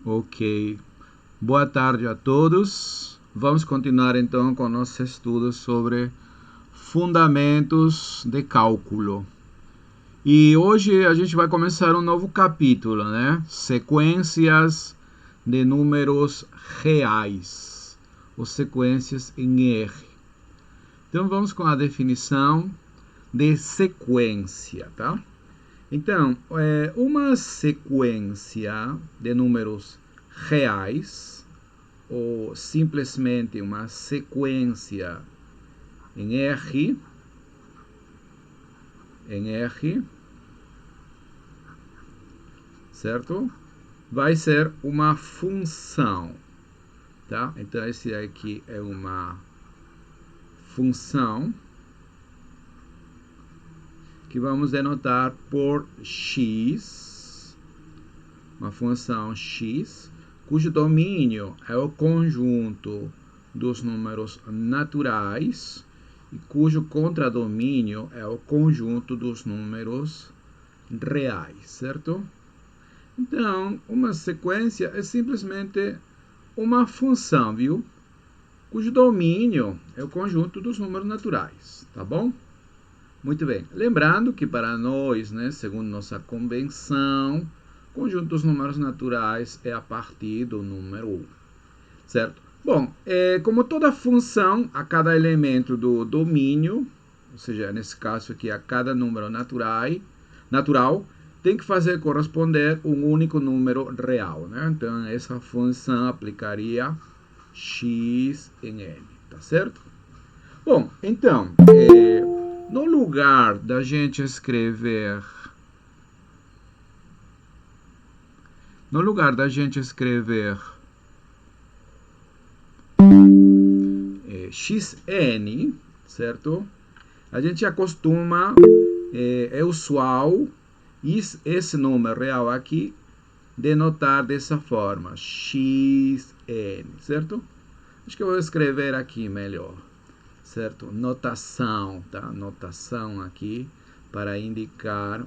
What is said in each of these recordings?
Ok. Boa tarde a todos. Vamos continuar então com nossos estudos sobre fundamentos de cálculo. E hoje a gente vai começar um novo capítulo, né? Sequências de números reais, ou sequências em R. Então vamos com a definição de sequência, tá? Então, uma sequência de números reais, ou simplesmente uma sequência em R, certo? Vai ser uma função, tá? Então, esse aqui é uma função que vamos denotar por x, uma função x, cujo domínio é o conjunto dos números naturais e cujo contradomínio é o conjunto dos números reais, certo? Então, uma sequência é simplesmente uma função, viu? Cujo domínio é o conjunto dos números naturais, tá bom? Muito bem. Lembrando que para nós, né, segundo nossa convenção, o conjunto dos números naturais é a partir do número 1, certo? Bom, como toda função, a cada elemento do domínio, ou seja, nesse caso aqui, a cada número natural, tem que fazer corresponder um único número real, né? Então, essa função aplicaria x em n, tá certo? Bom, então, no lugar da gente escrever xn, certo? A gente acostuma, é usual, esse número real aqui, denotar dessa forma, xn, certo? Acho que eu vou escrever aqui melhor, certo? Notação, tá? Notação aqui para indicar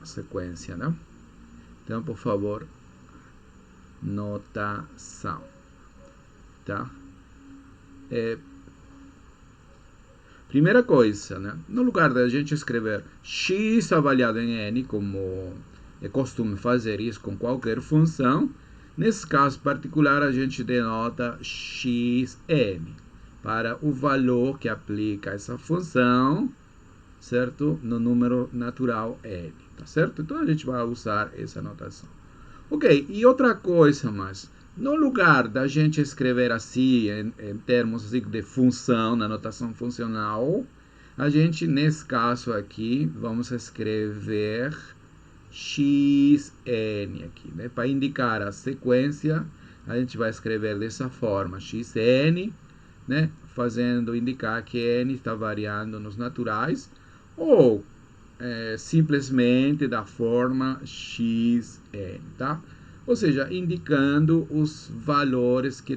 a sequência, né? Então, por favor, notação, tá? Primeira coisa, né? No lugar da gente escrever x avaliado em n, como é costume fazer isso com qualquer função, nesse caso particular a gente denota xn para o valor que aplica essa função, certo? No número natural n, tá certo? Então a gente vai usar essa notação. Ok, e outra coisa mais. No lugar da gente escrever assim, em termos assim, de função, na notação funcional, a gente, nesse caso aqui, vamos escrever xn aqui, né? Para indicar a sequência, a gente vai escrever dessa forma, xn, né? Fazendo indicar que n está variando nos naturais, ou simplesmente da forma xn, tá? Ou seja, indicando os valores que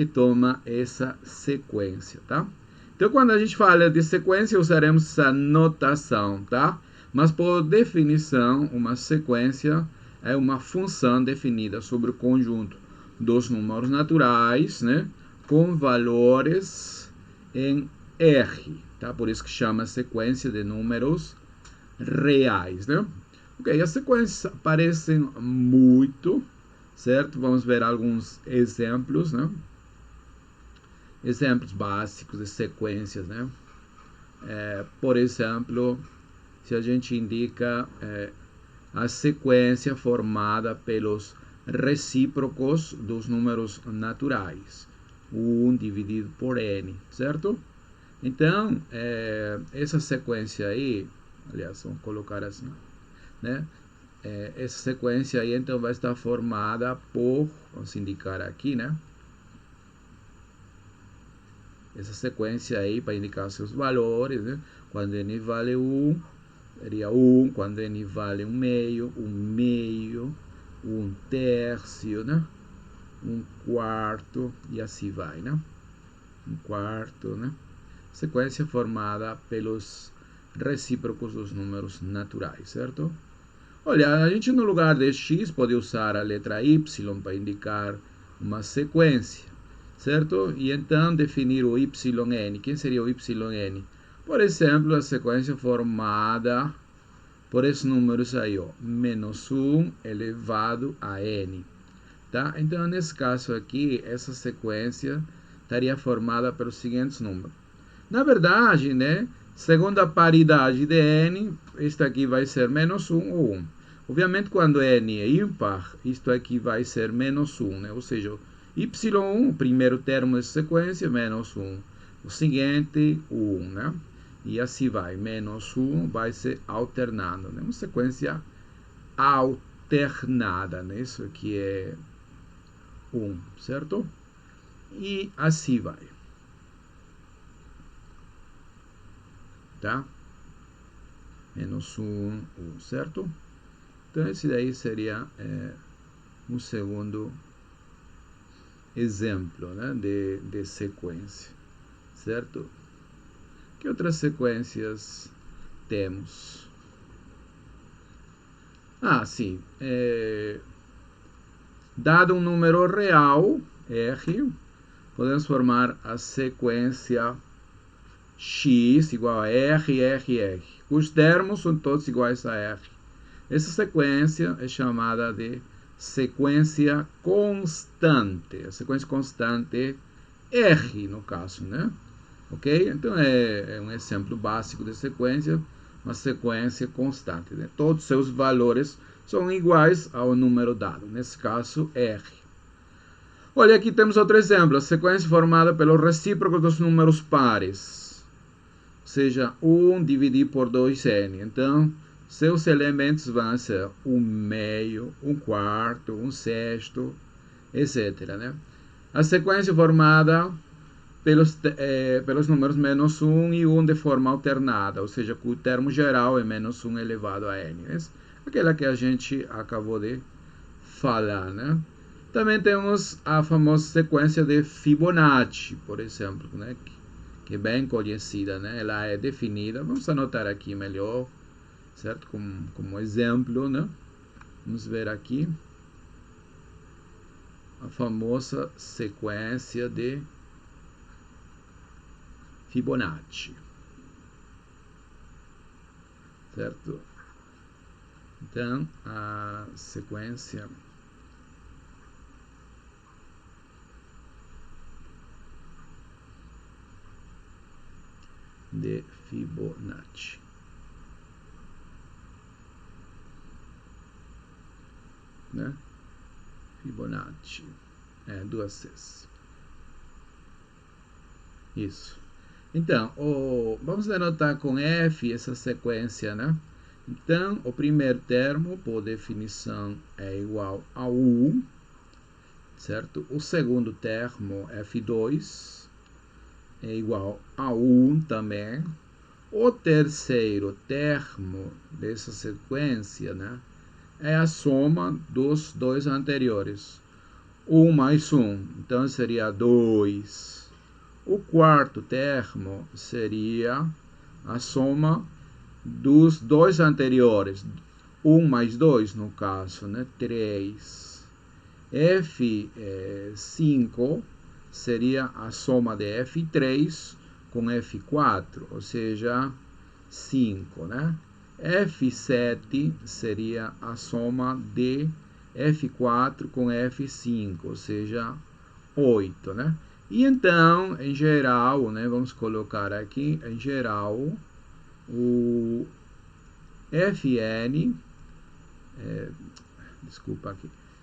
toma essa sequência, tá? Então, quando a gente fala de sequência, usaremos essa notação, tá? Mas, por definição, uma sequência é uma função definida sobre o conjunto dos números naturais, né? Com valores em R, tá? Por isso que chama sequência de números reais, né? Ok, as sequências aparecem muito, certo? Vamos ver alguns exemplos, né? Exemplos básicos de sequências, né? Por exemplo, se a gente indica a sequência formada pelos recíprocos dos números naturais, 1 dividido por n, certo? Então, essa sequência aí, aliás, vamos colocar assim, né? Essa sequência aí, então, vai estar formada por, vamos indicar aqui, né? Essa sequência aí, para indicar seus valores, né? Quando n vale 1, seria 1, quando n vale 1/2, 1/2, 1/3, né? 1/4, e assim vai, né? 1/4, né? Sequência formada pelos recíprocos dos números naturais, certo? Olha, a gente no lugar de x pode usar a letra y para indicar uma sequência, certo? E então definir o yn. Quem seria o yn? Por exemplo, a sequência formada por esses números aí, ó, menos 1 elevado a n. Tá? Então, nesse caso aqui, essa sequência estaria formada pelos seguintes números. Na verdade, né, segundo a paridade de n, isto aqui vai ser menos 1 ou 1. Obviamente, quando n é ímpar, isto aqui vai ser menos 1, né? Ou seja, y1, o primeiro termo dessa sequência, menos 1. O seguinte, 1, né? E assim vai, menos 1 vai se alternando, né? Uma sequência alternada, né? Isso aqui é 1, certo? E assim vai. Tá? Menos 1, 1, certo? Então, esse daí seria um segundo exemplo, né, de sequência, certo? Que outras sequências temos? Ah, sim. Dado um número real, R, podemos formar a sequência x igual a R, R, R. Os termos são todos iguais a R. Essa sequência é chamada de sequência constante. A sequência constante é R, no caso, né? Ok? Então, é um exemplo básico de sequência, uma sequência constante, né? Todos os seus valores são iguais ao número dado, nesse caso, R. Olha, aqui temos outro exemplo, a sequência formada pelo recíproco dos números pares, ou seja, 1 dividido por 2n. Então, seus elementos vão ser 1/2, 1/4, 1/6, etc. Né? A sequência formada pelos números menos 1 e 1 de forma alternada, ou seja, o termo geral é menos 1 elevado a n. Aquela que a gente acabou de falar, né? Também temos a famosa sequência de Fibonacci, por exemplo, né? Que é bem conhecida, né? Ela é definida, vamos anotar aqui melhor, certo? Como exemplo, né? Vamos ver aqui a famosa sequência de Fibonacci, certo? Então, a sequência de Fibonacci, né? Fibonacci, duas Cs. Isso. Então, vamos anotar com F essa sequência, né? Então, o primeiro termo, por definição, é igual a 1, certo? O segundo termo, F2, é igual a 1 também. O terceiro termo dessa sequência, né, é a soma dos dois anteriores. 1 mais 1, então seria 2. O quarto termo seria a soma dos dois anteriores. 1 mais 2, no caso, né, 3. F5 seria a soma de F3 com F4, ou seja, 5, né? F7 seria a soma de F4 com F5, ou seja, 8, né? E então, em geral, né, vamos colocar aqui, em geral, o Fn,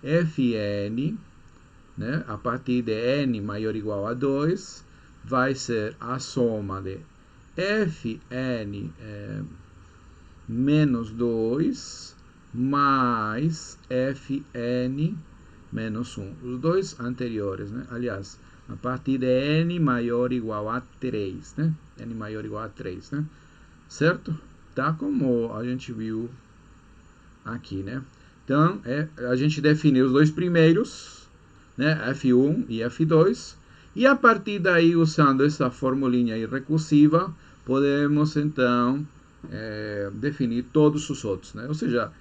Fn, né, a partir de n maior ou igual a 2, vai ser a soma de Fn menos 2 mais Fn menos 1. Os dois anteriores, né? Aliás, a partir de n maior ou igual a 3, né? N maior ou igual a 3, né? Certo? Tá como a gente viu aqui, né? Então, a gente definiu os dois primeiros, né? F1 e F2. E a partir daí, usando essa formulinha aí recursiva, podemos então definir todos os outros, né? Ou seja,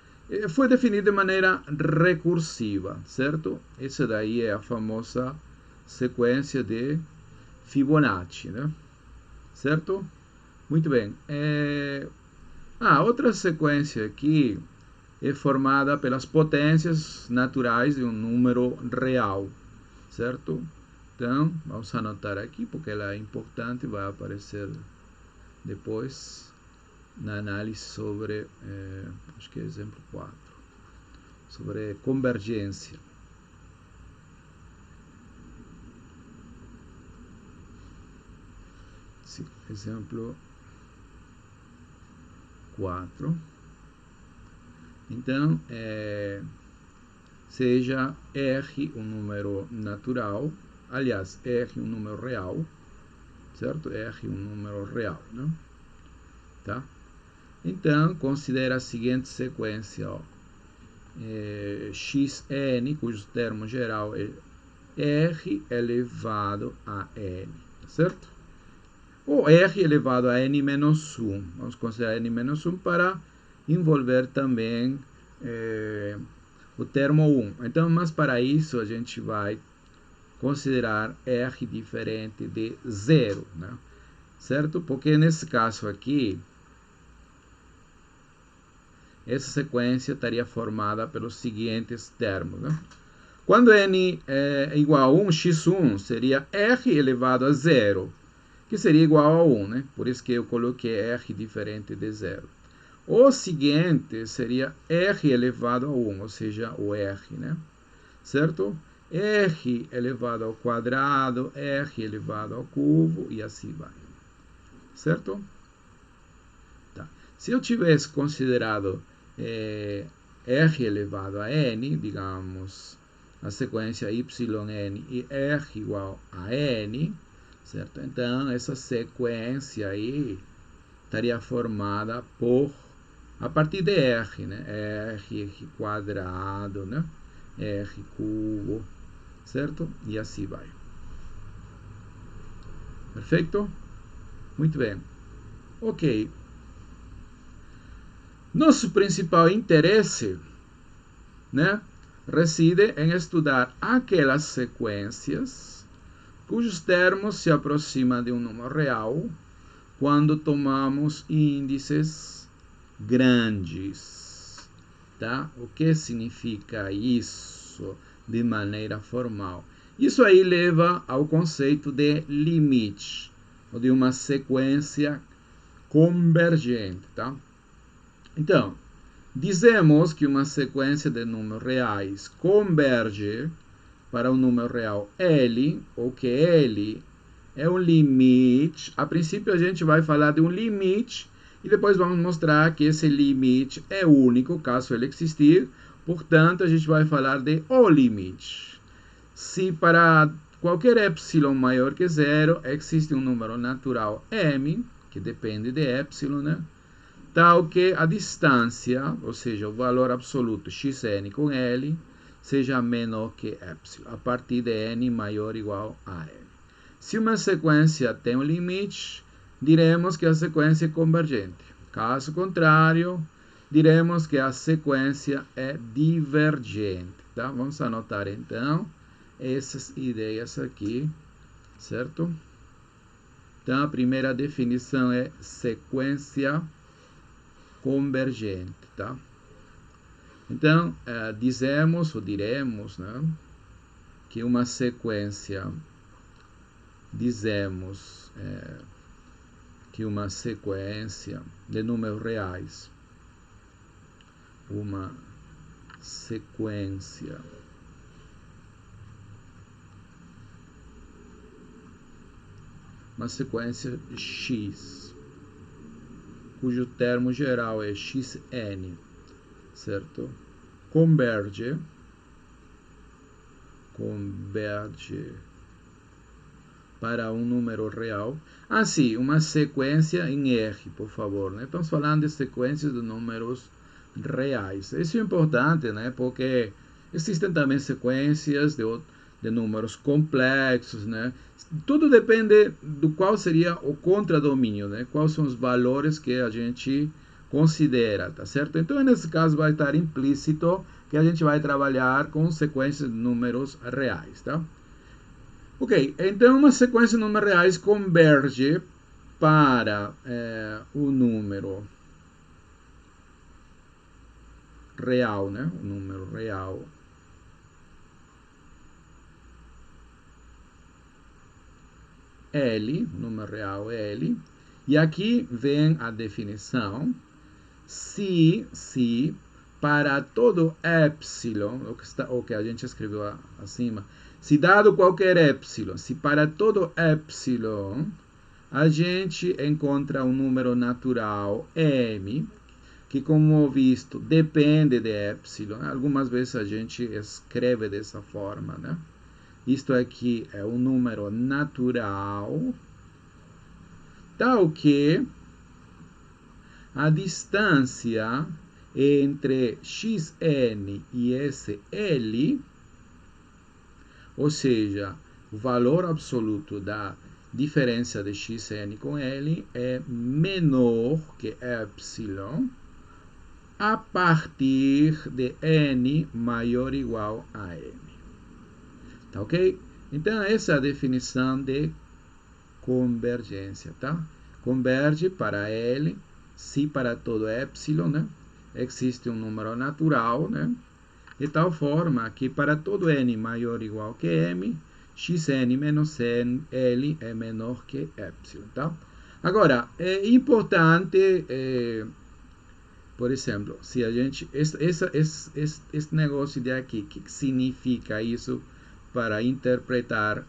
foi definido de maneira recursiva, certo? Essa daí é a famosa sequência de Fibonacci, né? Certo? Muito bem. Outra sequência aqui é formada pelas potências naturais de um número real, certo? Então, vamos anotar aqui, porque ela é importante, vai aparecer depois na análise sobre, acho que é exemplo 4, sobre convergência. Sim, exemplo 4. Então, seja R um número natural, aliás, R um número real, certo? R um número real, né? Tá? Então, considera a seguinte sequência, ó. Xn, cujo termo geral é R elevado a N, certo? Ou R elevado a N menos 1. Vamos considerar N menos 1 para envolver também o termo 1. Então, mas para isso a gente vai considerar R diferente de 0, né? Certo? Porque nesse caso aqui, essa sequência estaria formada pelos seguintes termos, né? Quando n é igual a 1, x1 seria R elevado a 0, que seria igual a 1, né? Por isso que eu coloquei R diferente de 0. O seguinte seria R elevado a 1, ou seja, o R, né? Certo? R elevado ao quadrado, R elevado ao cubo, e assim vai. Certo? Tá. Se eu tivesse considerado R elevado a N, digamos, a sequência YN e R igual a N, certo? Então, essa sequência aí estaria formada a partir de R, né? R quadrado, né? R cubo, certo? E assim vai. Perfeito? Muito bem. Ok. Nosso principal interesse, né, reside em estudar aquelas sequências cujos termos se aproximam de um número real quando tomamos índices grandes, tá? O que significa isso de maneira formal? Isso aí leva ao conceito de limite, ou de uma sequência convergente, tá? Então, dizemos que uma sequência de números reais converge para um número real L, ou que L é um limite. A princípio a gente vai falar de um limite e depois vamos mostrar que esse limite é único, caso ele existir. Portanto, a gente vai falar de o limite. Se para qualquer epsilon maior que 0 existe um número natural m, que depende de epsilon, né? Tal que a distância, ou seja, o valor absoluto xn com L, seja menor que epsilon, a partir de n maior ou igual a L. Se uma sequência tem um limite, diremos que a sequência é convergente. Caso contrário, diremos que a sequência é divergente. Tá? Vamos anotar então essas ideias aqui, certo? Então, a primeira definição é sequência convergente, tá? Então, dizemos ou diremos, né, que uma sequência, que uma sequência de números reais, uma sequência X, cujo termo geral é xn, certo? Converge para um número real. Sim, uma sequência em R, por favor, né? Estamos falando de sequências de números reais. Isso é importante, né? Porque existem também sequências de números complexos, né? Tudo depende do qual seria o contradomínio, né? Quais são os valores que a gente considera, tá certo? Então, nesse caso, vai estar implícito que a gente vai trabalhar com sequências de números reais, tá? Ok, então uma sequência de números reais converge para o número real, né? O número real L, número real L, e aqui vem a definição, se para todo epsilon, o que a gente escreveu acima, se dado qualquer epsilon, se para todo epsilon a gente encontra um número natural m, que como visto depende de epsilon, algumas vezes a gente escreve dessa forma, né? Isto aqui é um número natural, tal que a distância entre xn e esse L, ou seja, o valor absoluto da diferença de xn com L é menor que epsilon a partir de n maior ou igual a m. Tá ok? Então, essa é a definição de convergência, tá? Converge para L, se para todo epsilon, né, existe um número natural, né, de tal forma que para todo n maior ou igual que m, xn menos L é menor que epsilon, tá? Agora, é importante, por exemplo, se a gente, esse negócio de aqui, que significa isso para interpretar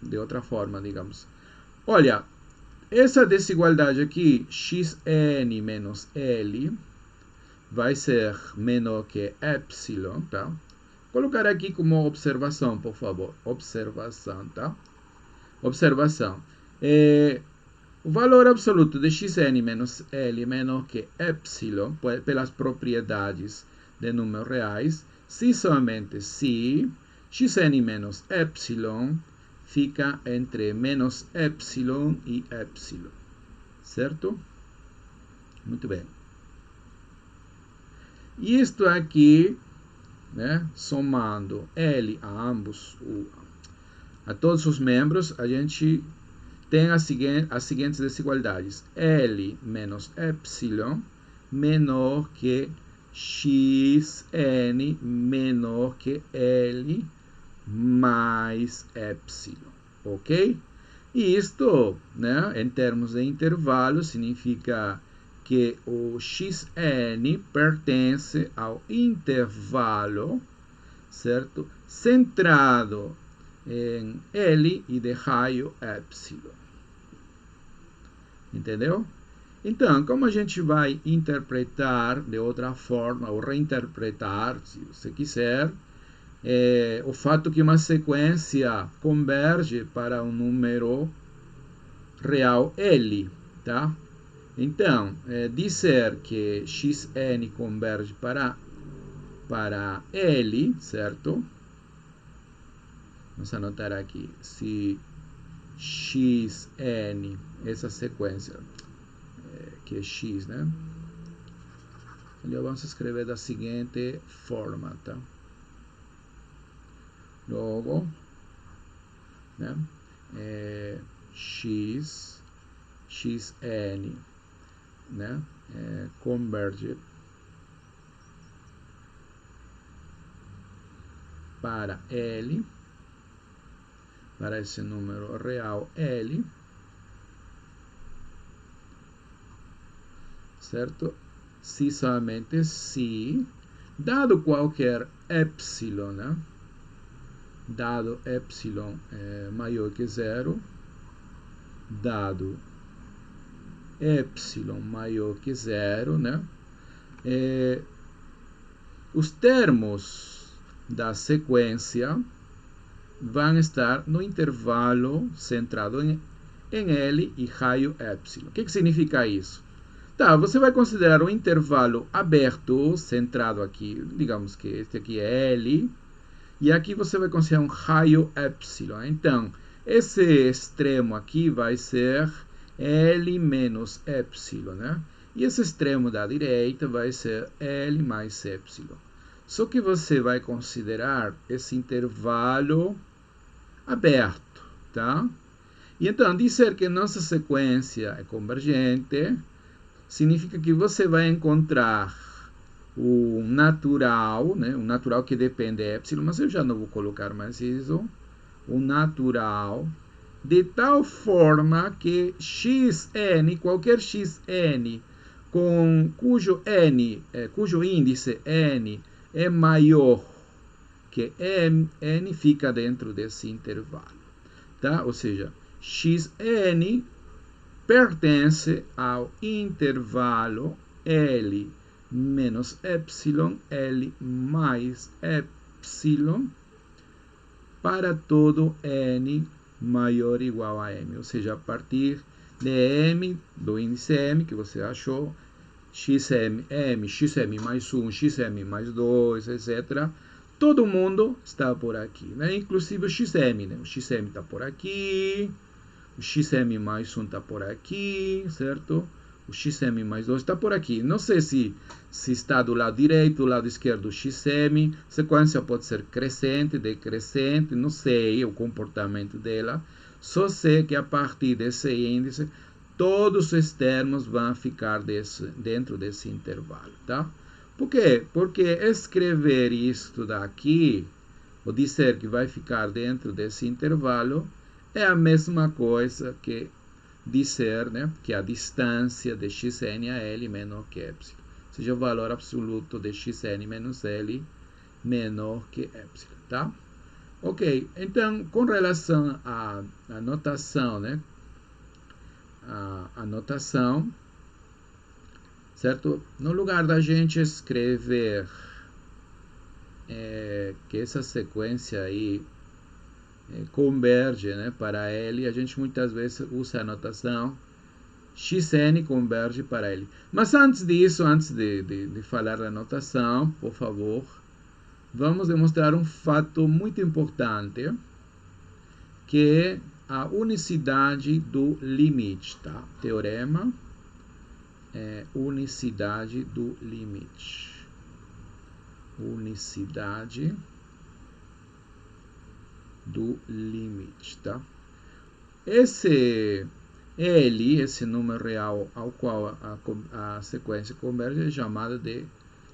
de outra forma, digamos. Olha, essa desigualdade aqui, xn menos L, vai ser menor que epsilon, tá? Colocar aqui como observação, por favor. Observação, tá? Observação. O valor absoluto de xn menos L é menor que epsilon, pelas propriedades de números reais, se somente se xn menos epsilon fica entre menos epsilon e epsilon, certo? Muito bem. E isto aqui, né, somando L a ambos, a todos os membros, a gente tem as seguintes desigualdades. L menos epsilon menor que xn menor que L mais epsilon, ok? E isto, né, em termos de intervalo, significa que o xn pertence ao intervalo, certo? Centrado em L e de raio epsilon. Entendeu? Então, como a gente vai interpretar de outra forma, ou reinterpretar, se você quiser, o fato que uma sequência converge para um número real L, tá? Então, dizer que xn converge para L, certo? Vamos anotar aqui, se xn, essa sequência, que é x, né? Então, vamos escrever da seguinte forma, tá? Logo, né, xn, né, converge para L, para esse número real L, certo? Se somente se, dado qualquer epsilon, né, dado epsilon maior que zero, dado epsilon maior que zero, né, os termos da sequência vão estar no intervalo centrado em L e raio epsilon. O que significa isso? Tá, você vai considerar um intervalo aberto, centrado aqui, digamos que este aqui é L, e aqui você vai considerar um raio epsilon. Então, esse extremo aqui vai ser L menos epsilon, né? E esse extremo da direita vai ser L mais epsilon. Só que você vai considerar esse intervalo aberto, tá? E então, dizer que nossa sequência é convergente significa que você vai encontrar o natural, né? O natural que depende de epsilon, mas eu já não vou colocar mais isso. O natural, de tal forma que xn, qualquer xn, cujo índice n é maior que n, fica dentro desse intervalo, tá? Ou seja, xn pertence ao intervalo L menos epsilon, L mais epsilon, para todo n maior ou igual a m. Ou seja, a partir de m, do índice m, que você achou, xm mais 1, xm mais 2, etc. Todo mundo está por aqui, né? Inclusive o xm, né? O xm está por aqui, o xm mais 1 está por aqui, certo? O xm mais 2 está por aqui. Não sei se está do lado direito, do lado esquerdo do xm. Sequência pode ser crescente, decrescente, não sei o comportamento dela. Só sei que a partir desse índice, todos os termos vão ficar dentro desse intervalo, tá? Por quê? Porque escrever isto daqui, ou dizer que vai ficar dentro desse intervalo, é a mesma coisa que dizer, né, que a distância de xn a L menor que epsilon. Ou seja, o valor absoluto de xn menos L menor que epsilon, tá? Ok, então, com relação à notação, né, a notação, certo? No lugar da gente escrever que essa sequência aí converge, né, para L, a gente muitas vezes usa a notação xn converge para L. Mas antes disso, antes de falar da notação, por favor, vamos demonstrar um fato muito importante, que é a unicidade do limite, tá? Teorema unicidade do limite. Unicidade do limite, tá? Esse L, esse número real ao qual a sequência converge, é chamado de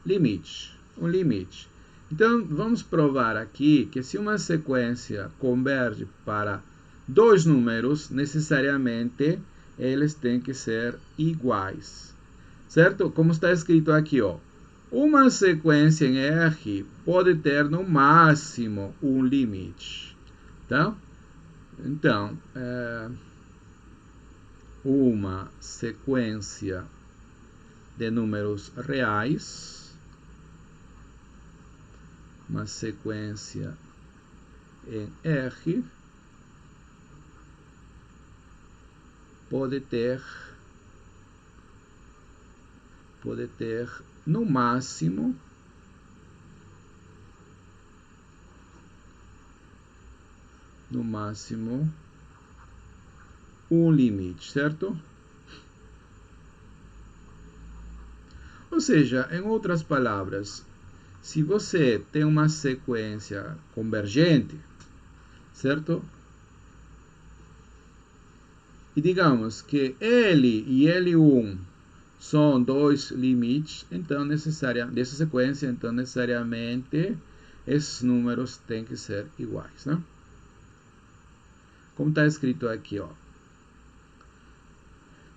limite, um limite. Então, vamos provar aqui que se uma sequência converge para dois números, necessariamente eles têm que ser iguais, certo? Como está escrito aqui, ó. Uma sequência em R pode ter no máximo um limite, tá? Então, uma sequência de números reais, uma sequência em R, pode ter no máximo um limite, certo? Ou seja, em outras palavras, se você tem uma sequência convergente, certo? E digamos que L e L1 são dois limites, então dessa sequência, então necessariamente esses números têm que ser iguais, né? Como está escrito aqui, ó.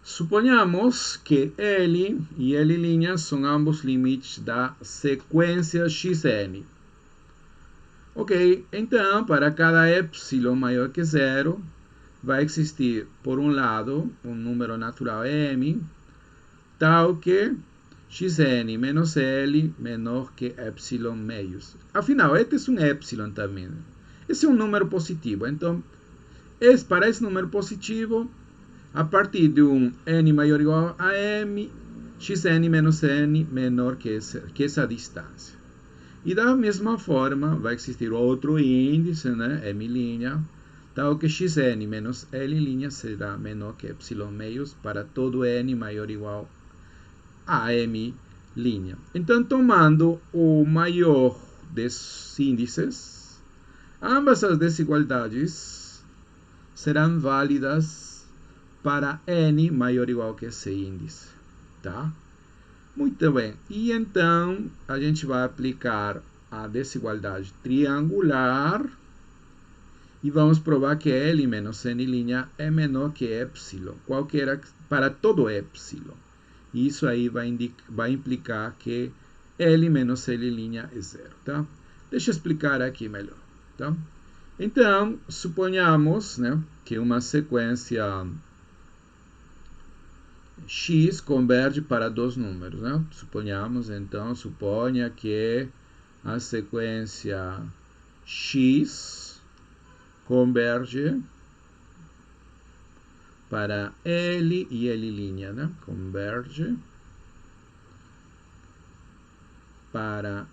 Suponhamos que L e L' são ambos limites da sequência xn. Ok, então para cada epsilon maior que zero, vai existir, por um lado, um número natural m, tal que xn menos L menor que epsilon meios. Afinal, este é um epsilon também. Esse é um número positivo. Então, para esse número positivo, a partir de um n maior ou igual a m, xn menos n menor que essa distância. E da mesma forma, vai existir outro índice, né, m', tal que xn menos l' será menor que epsilon meios para todo n maior ou igual a M'. Então, tomando o maior desses índices, ambas as desigualdades serão válidas para N maior ou igual que esse índice. Tá? Muito bem. E então, a gente vai aplicar a desigualdade triangular e vamos provar que L menos N' é menor que epsilon, qualquer para todo epsilon. E isso aí vai implicar que L menos L' é zero, tá? Deixa eu explicar aqui melhor, tá? Então, suponhamos, né, que uma sequência x converge para dois números, né? Suponha que a sequência x converge para L e L', né? Converge para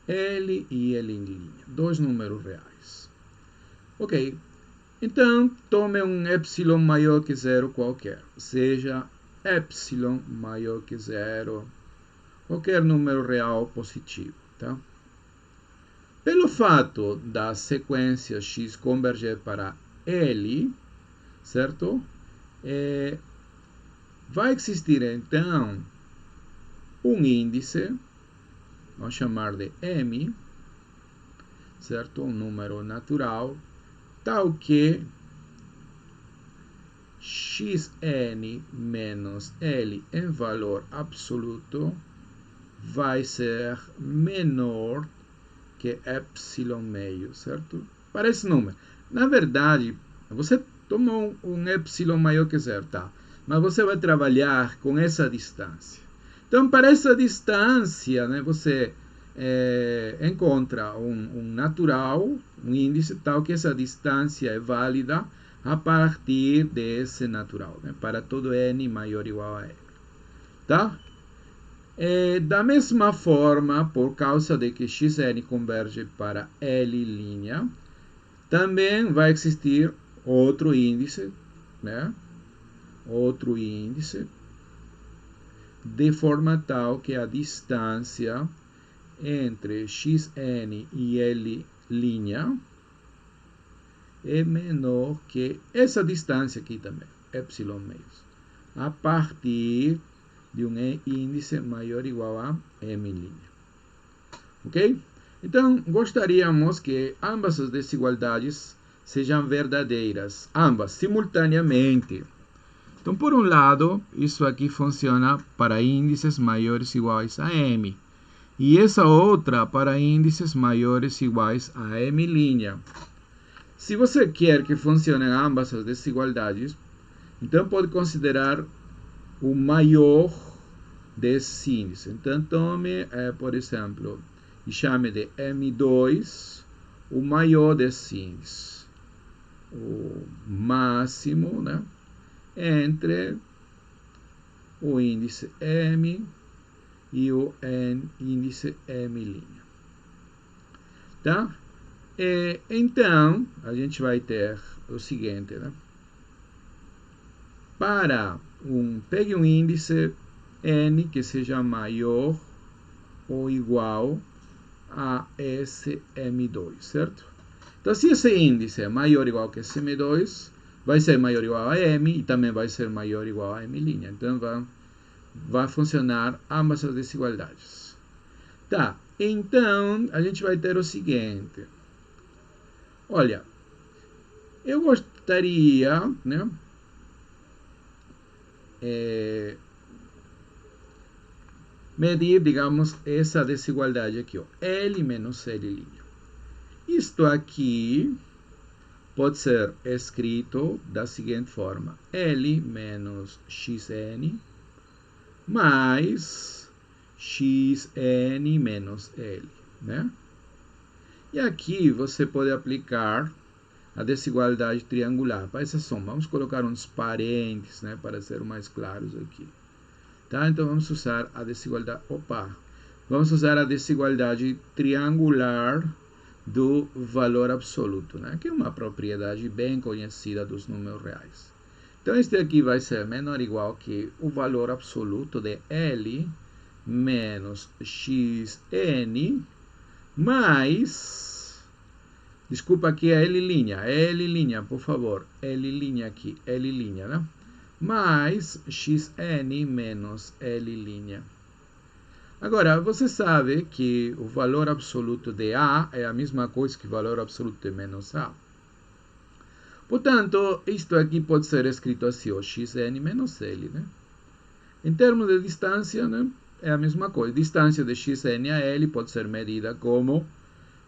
L e L', dois números reais. Ok, então tome um epsilon maior que zero qualquer, seja epsilon maior que zero, qualquer número real positivo, tá? Pelo fato da sequência x converger para L, certo? Vai existir, então, um índice, vamos chamar de M, certo? Um número natural, tal que xn menos L em valor absoluto vai ser menor que epsilon meio, certo? Para esse número. Na verdade, você tomou um epsilon maior que zero, tá? Mas você vai trabalhar com essa distância. Então, para essa distância, né, você encontra um natural, um índice tal que essa distância é válida a partir desse natural, né, para todo n maior ou igual a n. Tá? Da mesma forma, por causa de que xn converge para L', também vai existir outro índice, né? Outro índice, de forma tal que a distância entre xn e L' é menor que essa distância aqui também, epsilon meios, a partir de um índice maior ou igual a M'. Ok? Então, gostaríamos que ambas as desigualdades sejam verdadeiras, ambas, simultaneamente. Então, por um lado, isso aqui funciona para índices maiores ou iguais a M. E essa outra para índices maiores ou iguais a M'. Se você quer que funcionem ambas as desigualdades, então pode considerar o maior desse índice. Então, tome, por exemplo, e chame de M2 o maior desse índice. O máximo, né, entre o índice M e o índice M'. Tá? Então, a gente vai ter o seguinte, né? Pegue um índice n que seja maior ou igual a esse M2, certo? Então, se esse índice é maior ou igual que esse M2, vai ser maior ou igual a M e também vai ser maior ou igual a M'. Então, vai funcionar ambas as desigualdades. Tá, então, a gente vai ter o seguinte. Olha, eu gostaria, né, medir, digamos, essa desigualdade aqui, ó, L menos L'. Isto aqui pode ser escrito da seguinte forma: L menos xn mais xn menos L, né? E aqui você pode aplicar a desigualdade triangular. Para essa soma, vamos colocar uns parênteses, né, para ser mais claros aqui. Tá? Então, vamos usar a desigualdade... Vamos usar a desigualdade triangular do valor absoluto, né, que é uma propriedade bem conhecida dos números reais. Então, este aqui vai ser menor ou igual que o valor absoluto de L menos xn mais, desculpa aqui é L', por favor, L' aqui, L', né? Mais xn menos L'. Agora, você sabe que o valor absoluto de A é a mesma coisa que o valor absoluto de menos A. Portanto, isto aqui pode ser escrito assim, ó, xn menos L, né? Em termos de distância, né, é a mesma coisa. Distância de xn a L pode ser medida como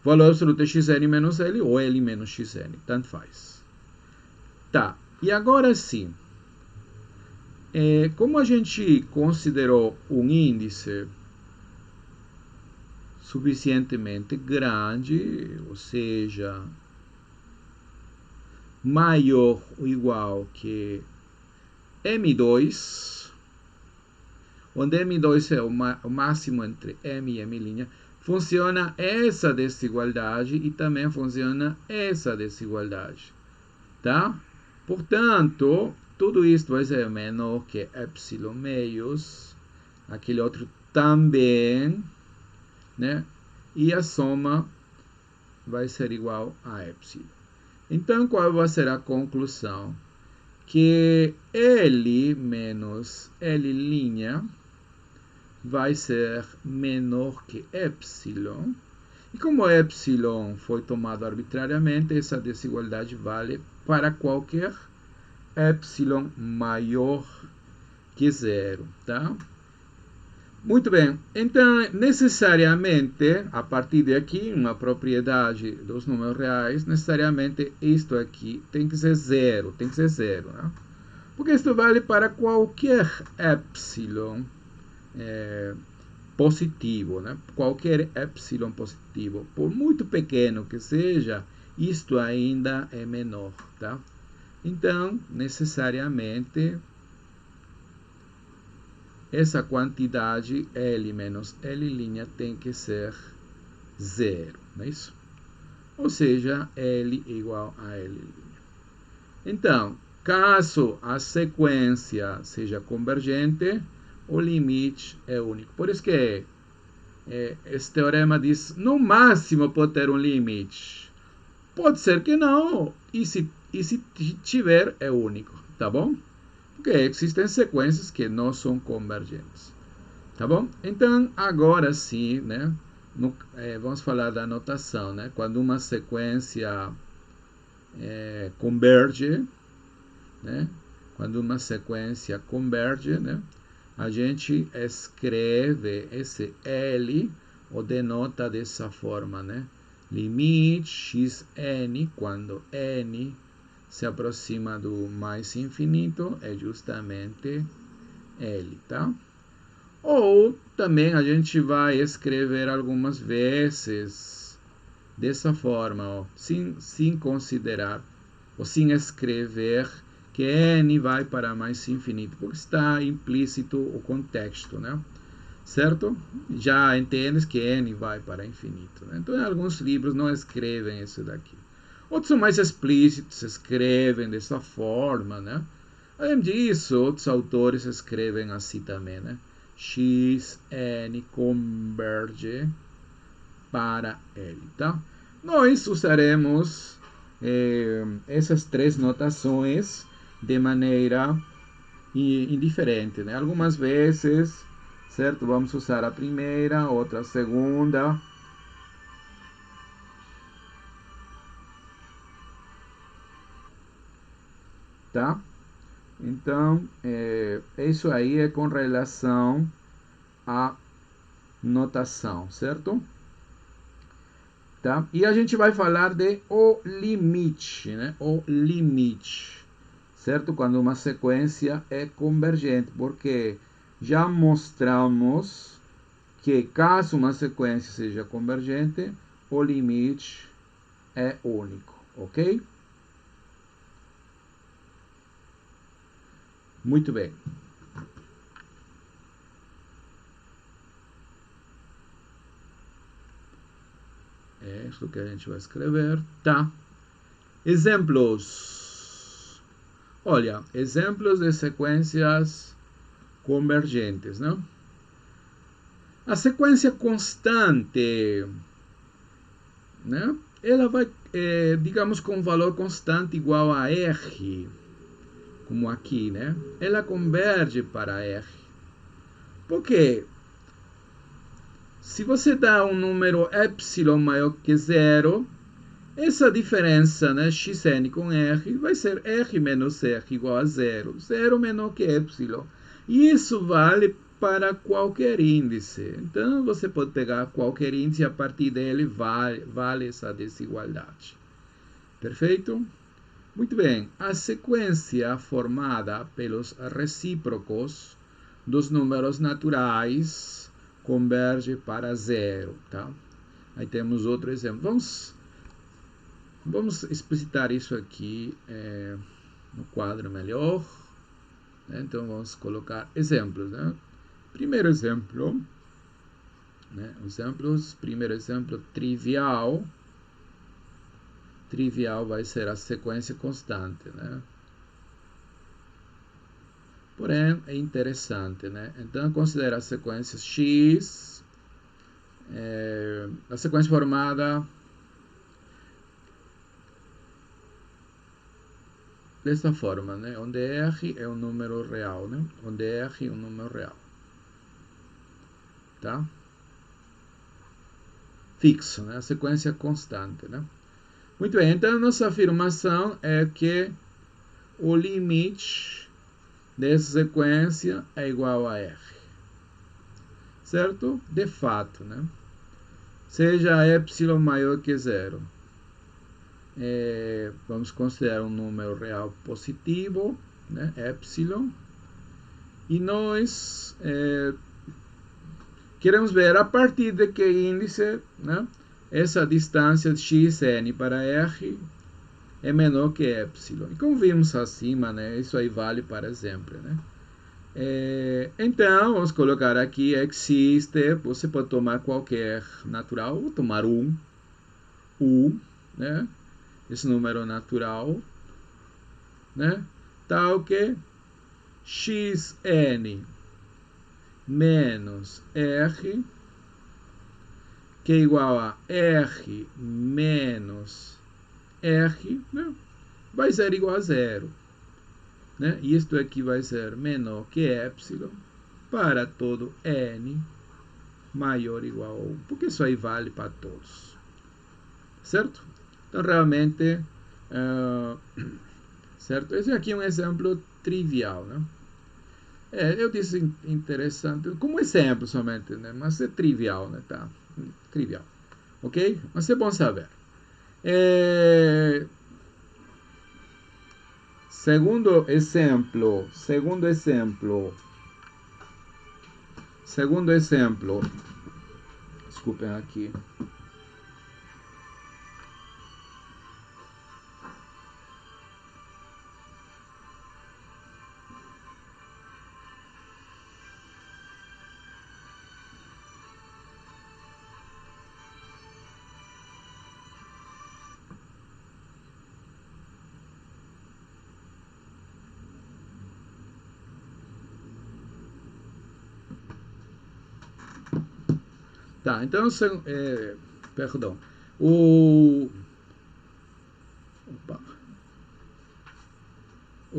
valor absoluto de xn menos L ou L menos xn, tanto faz. Tá, e agora sim, como a gente considerou um índice suficientemente grande, ou seja, maior ou igual que M2, onde M2 é o máximo entre M e M', funciona essa desigualdade e também funciona essa desigualdade, tá? Portanto, tudo isto vai ser menor que epsilon meios, aquele outro também, né? E a soma vai ser igual a epsilon. Então, qual vai ser a conclusão? Que L menos L' vai ser menor que epsilon. E como epsilon foi tomado arbitrariamente, essa desigualdade vale para qualquer epsilon maior que zero, tá? Muito bem, então necessariamente, a partir de aqui, uma propriedade dos números reais, necessariamente isto aqui tem que ser zero, né? Porque isto vale para qualquer epsilon positivo, né? Qualquer epsilon positivo, por muito pequeno que seja, isto ainda é menor, tá? Então, necessariamente, essa quantidade L menos L' tem que ser zero, não é isso? Ou seja, L igual a L'. Então, caso a sequência seja convergente, o limite é único. Por isso que esse teorema diz, no máximo pode ter um limite. Pode ser que não, e se tiver, é único, tá bom? Porque existem sequências que não são convergentes. Tá bom? Então, agora sim, né? Vamos falar da notação, né? Quando uma sequência converge, né? Quando uma sequência converge, né? A gente escreve esse L ou denota dessa forma, né? Limite xn, quando n se aproxima do mais infinito, é justamente L, tá? Ou também a gente vai escrever algumas vezes dessa forma, ó, sem considerar, ou sem escrever que n vai para mais infinito, porque está implícito o contexto, né? Certo? Já entendes que n vai para infinito, né? Então, em alguns livros não escrevem isso daqui. Outros são mais explícitos, escrevem dessa forma, né? Além disso, outros autores escrevem assim também, né? Xn converge para L, tá? Nós usaremos essas três notações de maneira indiferente, né? Algumas vezes, certo? Vamos usar a primeira, outra a segunda. Tá? Então, isso aí é com relação à notação, certo? Tá? E a gente vai falar de o limite, né? O limite, certo? Quando uma sequência é convergente, porque já mostramos que caso uma sequência seja convergente, o limite é único, ok? Muito bem. É isso que a gente vai escrever, tá? Exemplos. Olha, exemplos de sequências convergentes, né? A sequência constante, né? Ela vai, digamos, com um valor constante igual a R, como aqui, né? Ela converge para R. Por quê? Se você dá um número epsilon maior que zero, essa diferença, né, xn com r, vai ser r menos r igual a zero. Zero menor que epsilon. E isso vale para qualquer índice. Então, você pode pegar qualquer índice e a partir dele vale essa desigualdade. Perfeito? Muito bem. A sequência formada pelos recíprocos dos números naturais converge para zero. Tá? Aí temos outro exemplo. Vamos explicitar isso aqui no quadro melhor. Né? Então, vamos colocar exemplos. Né? Primeiro exemplo, né? Primeiro exemplo, trivial. Trivial vai ser a sequência constante. Né? Porém, é interessante. Né? Então, considera a sequência x, a sequência formada dessa forma, né? Onde R é um número real, né? Onde R é um número real. Tá? Fixo, né? A sequência constante, né? Muito bem, então a nossa afirmação é que o limite dessa sequência é igual a R. Certo? De fato, né? Seja epsilon maior que zero. Vamos considerar um número real positivo, né? Epsilon. E nós queremos ver a partir de que índice, né, essa distância de xn para r é menor que epsilon. E como vimos acima, né, isso aí vale para sempre. Né? Então, vamos colocar aqui, existe, você pode tomar qualquer natural, vou tomar U, né, esse número natural, né, tal que xn menos R, que é igual a R menos R, né? Vai ser igual a zero. Né? Isto aqui vai ser menor que epsilon para todo N maior ou igual a 1, porque isso aí vale para todos. Certo? Então, realmente, certo? Esse aqui é um exemplo trivial, né? Eu disse interessante, como exemplo somente, né? Mas é trivial, né? Tá? Trivial. Ok? Mas é bom saber. Segundo exemplo. Desculpem aqui. Tá, então, perdão. O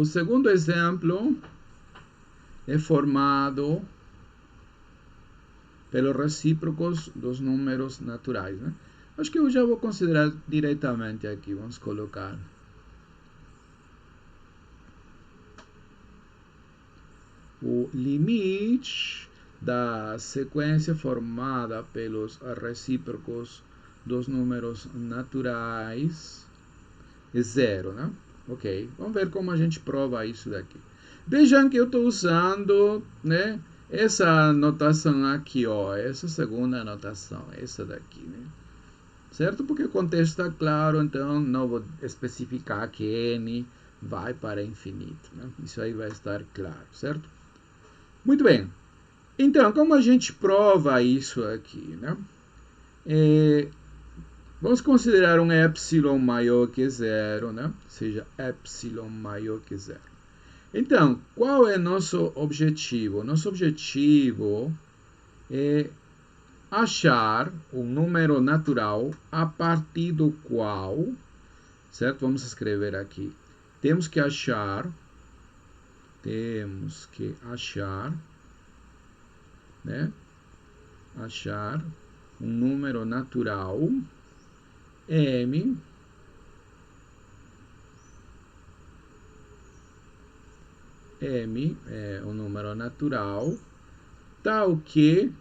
segundo exemplo é formado pelos recíprocos dos números naturais. Né? Acho que eu já vou considerar diretamente aqui. Vamos colocar. O limite da sequência formada pelos recíprocos dos números naturais é zero, né? Ok, vamos ver como a gente prova isso daqui. Vejam que eu estou usando, né, essa notação aqui, ó, essa segunda notação, essa daqui, né? Certo? Porque o contexto está claro, então não vou especificar que n vai para infinito, né? Isso aí vai estar claro, certo? Muito bem. Então, como a gente prova isso aqui, né? Vamos considerar um epsilon maior que zero, né? Ou seja, epsilon maior que zero. Então, qual é nosso objetivo? Nosso objetivo é achar um número natural a partir do qual, certo? Vamos escrever aqui. Temos que achar, né? Achar um número natural M é um número natural tal que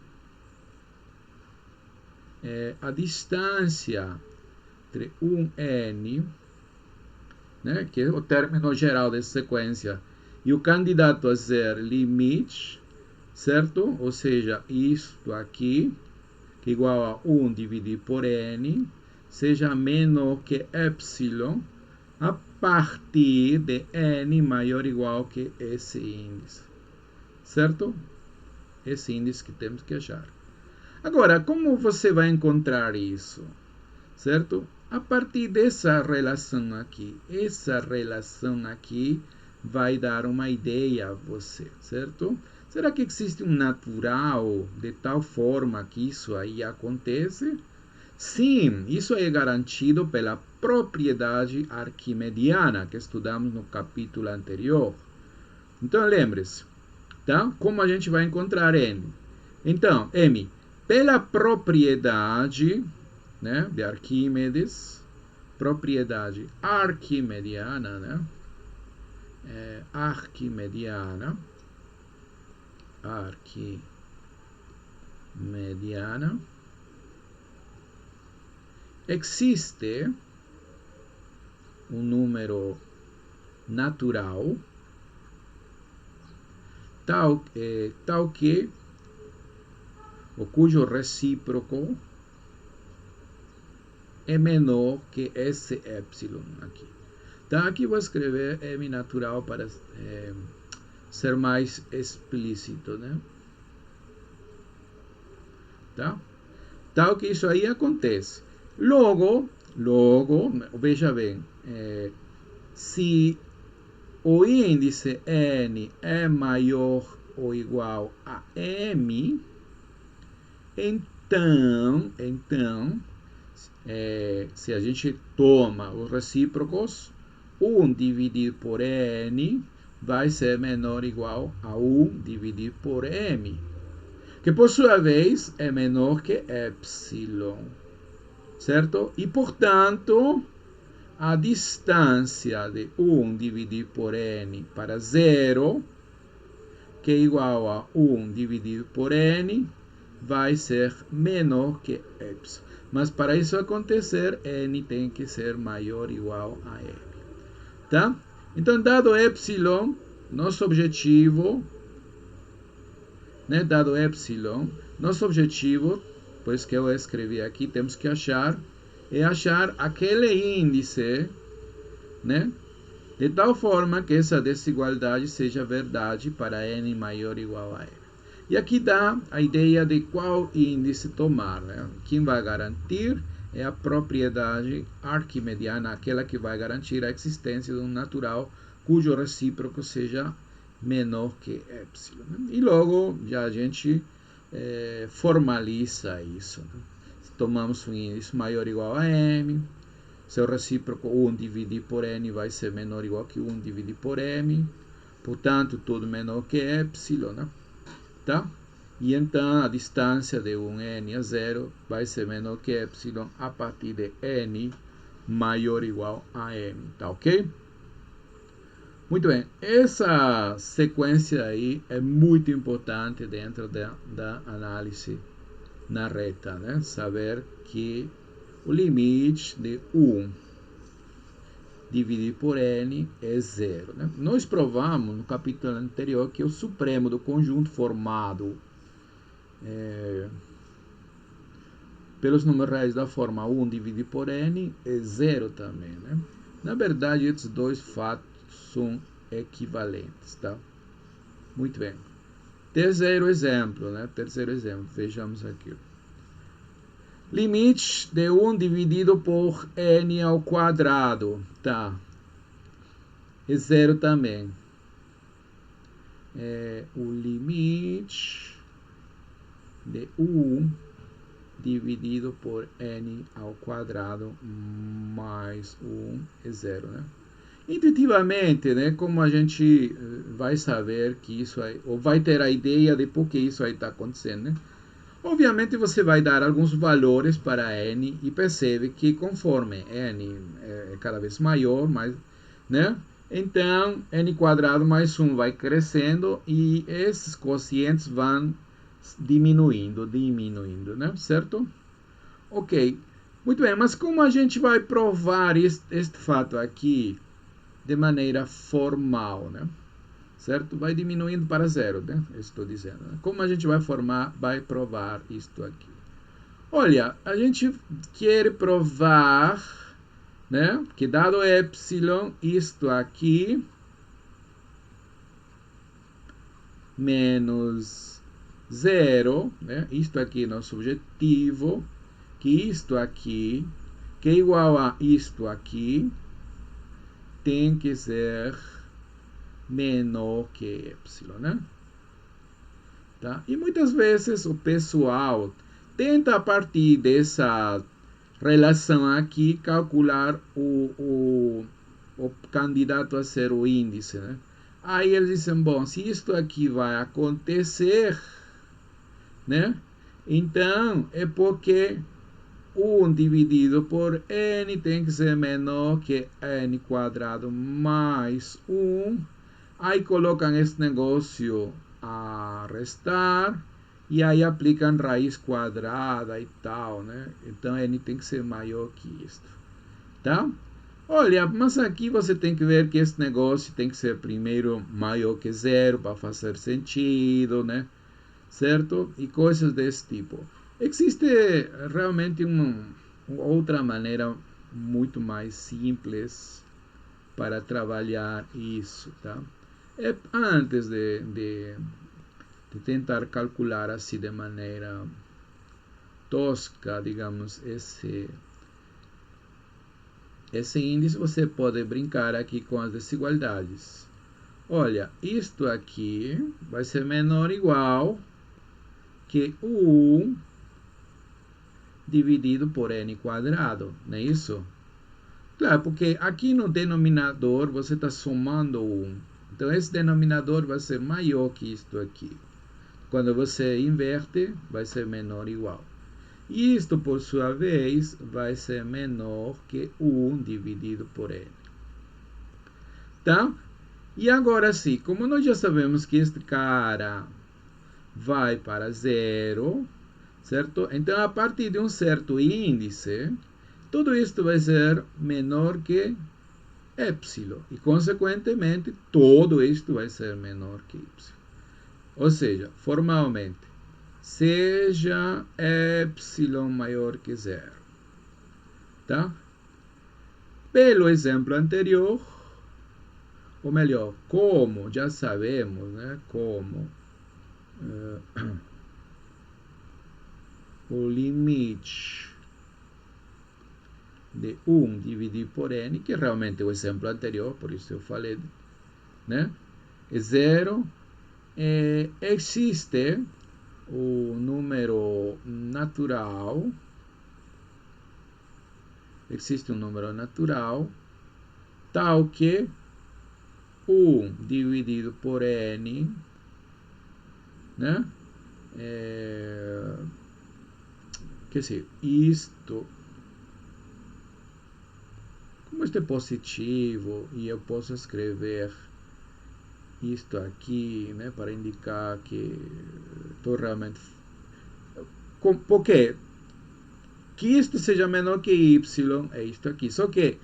a distância entre um N, né, que é o término geral dessa sequência, e o candidato a ser limite, certo? Ou seja, isto aqui, que é igual a 1 dividido por N, seja menor que epsilon, a partir de N maior ou igual que esse índice, certo? Esse índice que temos que achar. Agora, como você vai encontrar isso? Certo? A partir dessa relação aqui. Essa relação aqui vai dar uma ideia a você, certo? Será que existe um natural de tal forma que isso aí acontece? Sim, isso é garantido pela propriedade arquimediana que estudamos no capítulo anterior. Então, lembre-se, tá? Como a gente vai encontrar N? Então, M, pela propriedade, né, de Arquímedes, propriedade arquimediana, né? Arquimediana, existe um número natural tal que o cujo recíproco é menor que esse epsilon aqui. Então aqui vou escrever M natural para ser mais explícito, né? Tá? Tal que isso aí acontece. Logo, veja bem, se o índice N é maior ou igual a M, então se a gente toma os recíprocos, 1 dividido por N vai ser menor ou igual a 1 dividido por M, que por sua vez é menor que epsilon, certo? E, portanto, a distância de 1 dividido por N para 0, que é igual a 1 dividido por N, vai ser menor que epsilon. Mas para isso acontecer, N tem que ser maior ou igual a M. Tá? Então, dado epsilon, nosso objetivo, né, dado epsilon, nosso objetivo, pois que eu escrevi aqui, temos que achar aquele índice, né, de tal forma que essa desigualdade seja verdade para N maior ou igual a M. E aqui dá a ideia de qual índice tomar, né? Quem vai garantir é a propriedade arquimediana, aquela que vai garantir a existência de um natural cujo recíproco seja menor que epsilon, né? E logo já a gente formaliza isso, né? Tomamos um índice maior ou igual a M, seu recíproco 1 dividido por N vai ser menor ou igual que 1 dividido por M, portanto, tudo menor que epsilon, né? Tá? E então a distância de um N a 0 vai ser menor que epsilon a partir de N maior ou igual a M, tá ok? Muito bem, essa sequência aí é muito importante dentro da análise na reta, né? Saber que o limite de 1 dividido por N é 0. Né? Nós provamos no capítulo anterior que o supremo do conjunto formado pelos números reais da forma 1 dividido por N é 0 também. Né? Na verdade, esses dois fatos são equivalentes. Tá? Muito bem. Terceiro exemplo, vejamos aqui. Limite de 1 dividido por N ao quadrado, tá? É 0 também. é o limite de 1 dividido por n ao quadrado mais 1 é zero, né? Intuitivamente, né, como a gente vai saber que isso aí, ou vai ter a ideia de por que isso aí está acontecendo, né? Obviamente você vai dar alguns valores para n e percebe que conforme n é cada vez maior, mais, né? Então, n quadrado mais 1 vai crescendo e esses quocientes vão diminuindo, né? Certo? Ok. Muito bem, mas como a gente vai provar este fato aqui de maneira formal, né? Certo? Vai diminuindo para zero, né? Estou dizendo. Né? Como a gente vai provar isto aqui? Olha, a gente quer provar, né, que dado epsilon, isto aqui menos zero, né? Isto aqui é nosso objetivo, que isto aqui, que é igual a isto aqui, tem que ser menor que epsilon, né? Tá? E muitas vezes o pessoal tenta, a partir dessa relação aqui, calcular o candidato a ser o índice, né? Aí eles dizem, bom, se isto aqui vai acontecer, né? Então, é porque 1 dividido por n tem que ser menor que n quadrado mais 1. Aí colocam esse negócio a restar e aí aplicam raiz quadrada e tal, né? Então n tem que ser maior que isto, tá? Olha, mas aqui você tem que ver que esse negócio tem que ser primeiro maior que zero para fazer sentido, né? Certo? E coisas desse tipo. Existe realmente uma outra maneira muito mais simples para trabalhar isso, tá? É antes de tentar calcular assim de maneira tosca, digamos, esse índice, você pode brincar aqui com as desigualdades. Olha, isto aqui vai ser menor ou igual que 1 dividido por n quadrado, não é isso? Claro, porque aqui no denominador você está somando 1. Então esse denominador vai ser maior que isto aqui. Quando você inverte, vai ser menor ou igual. E isto, por sua vez, vai ser menor que 1 dividido por n. Tá? E agora sim, como nós já sabemos que este cara vai para zero, certo? Então, a partir de um certo índice, tudo isto vai ser menor que epsilon. E, consequentemente, todo isto vai ser menor que y. Ou seja, formalmente, seja epsilon maior que zero. Tá? Pelo exemplo anterior, ou melhor, como já sabemos, né? Como o limite de 1 dividido por n, que realmente é o exemplo anterior, por isso eu falei, né? É zero. Existe o número natural, tal que 1 dividido por n, né? Quer dizer, isto, como isto é positivo, e eu posso escrever isto aqui, né, para indicar que estou realmente... Por quê? Que isto seja menor que y é isto aqui. Só que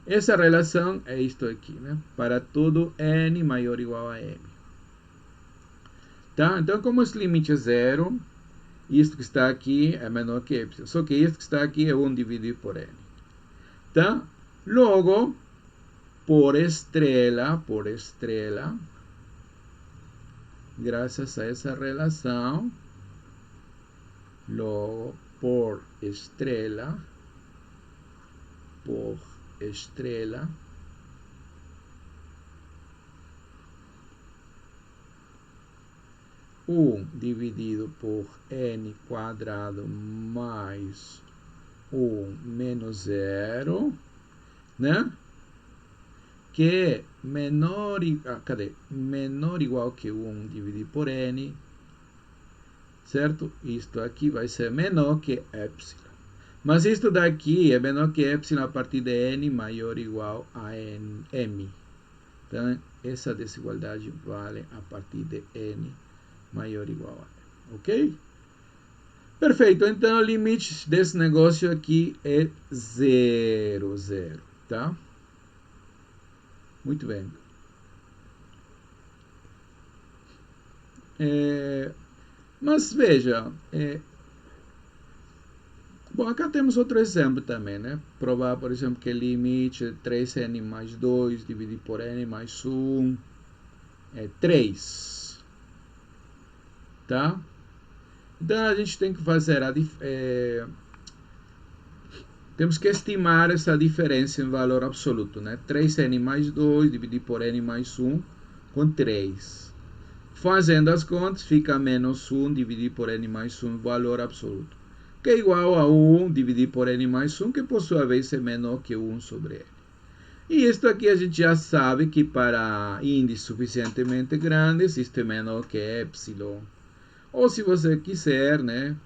essa relação é isto aqui, né? Para todo n maior ou igual a m. Tá? Então, como esse limite é zero, isto que está aqui é menor que y. Só que isto que está aqui é 1 dividido por n. Tá? Logo, por estrela, graças a essa relação, logo por estrela, 1 dividido por n quadrado mais 1 menos 0, né? Que é menor, menor ou igual que 1 dividido por n, certo? Isto aqui vai ser menor que epsilon. Mas isto daqui é menor que epsilon a partir de n maior ou igual a m. Então, essa desigualdade vale a partir de n maior ou igual a m. Ok? Perfeito. Então, o limite desse negócio aqui é 0, 0. Tá? Muito bem. Mas veja, bom, acá temos outro exemplo também, né? Provar, por exemplo, que o limite de 3n mais 2 dividido por n mais 1 é 3. Tá? Então, a gente tem que fazer temos que estimar essa diferença em valor absoluto, né? 3n mais 2 dividido por n mais 1 com 3. Fazendo as contas, fica menos 1 dividido por n mais 1, valor absoluto, que é igual a 1 dividido por n mais 1, que por sua vez é menor que 1 sobre n. E isto aqui a gente já sabe que para índices suficientemente grandes, isto é menor que epsilon. Ou se você quiser, né,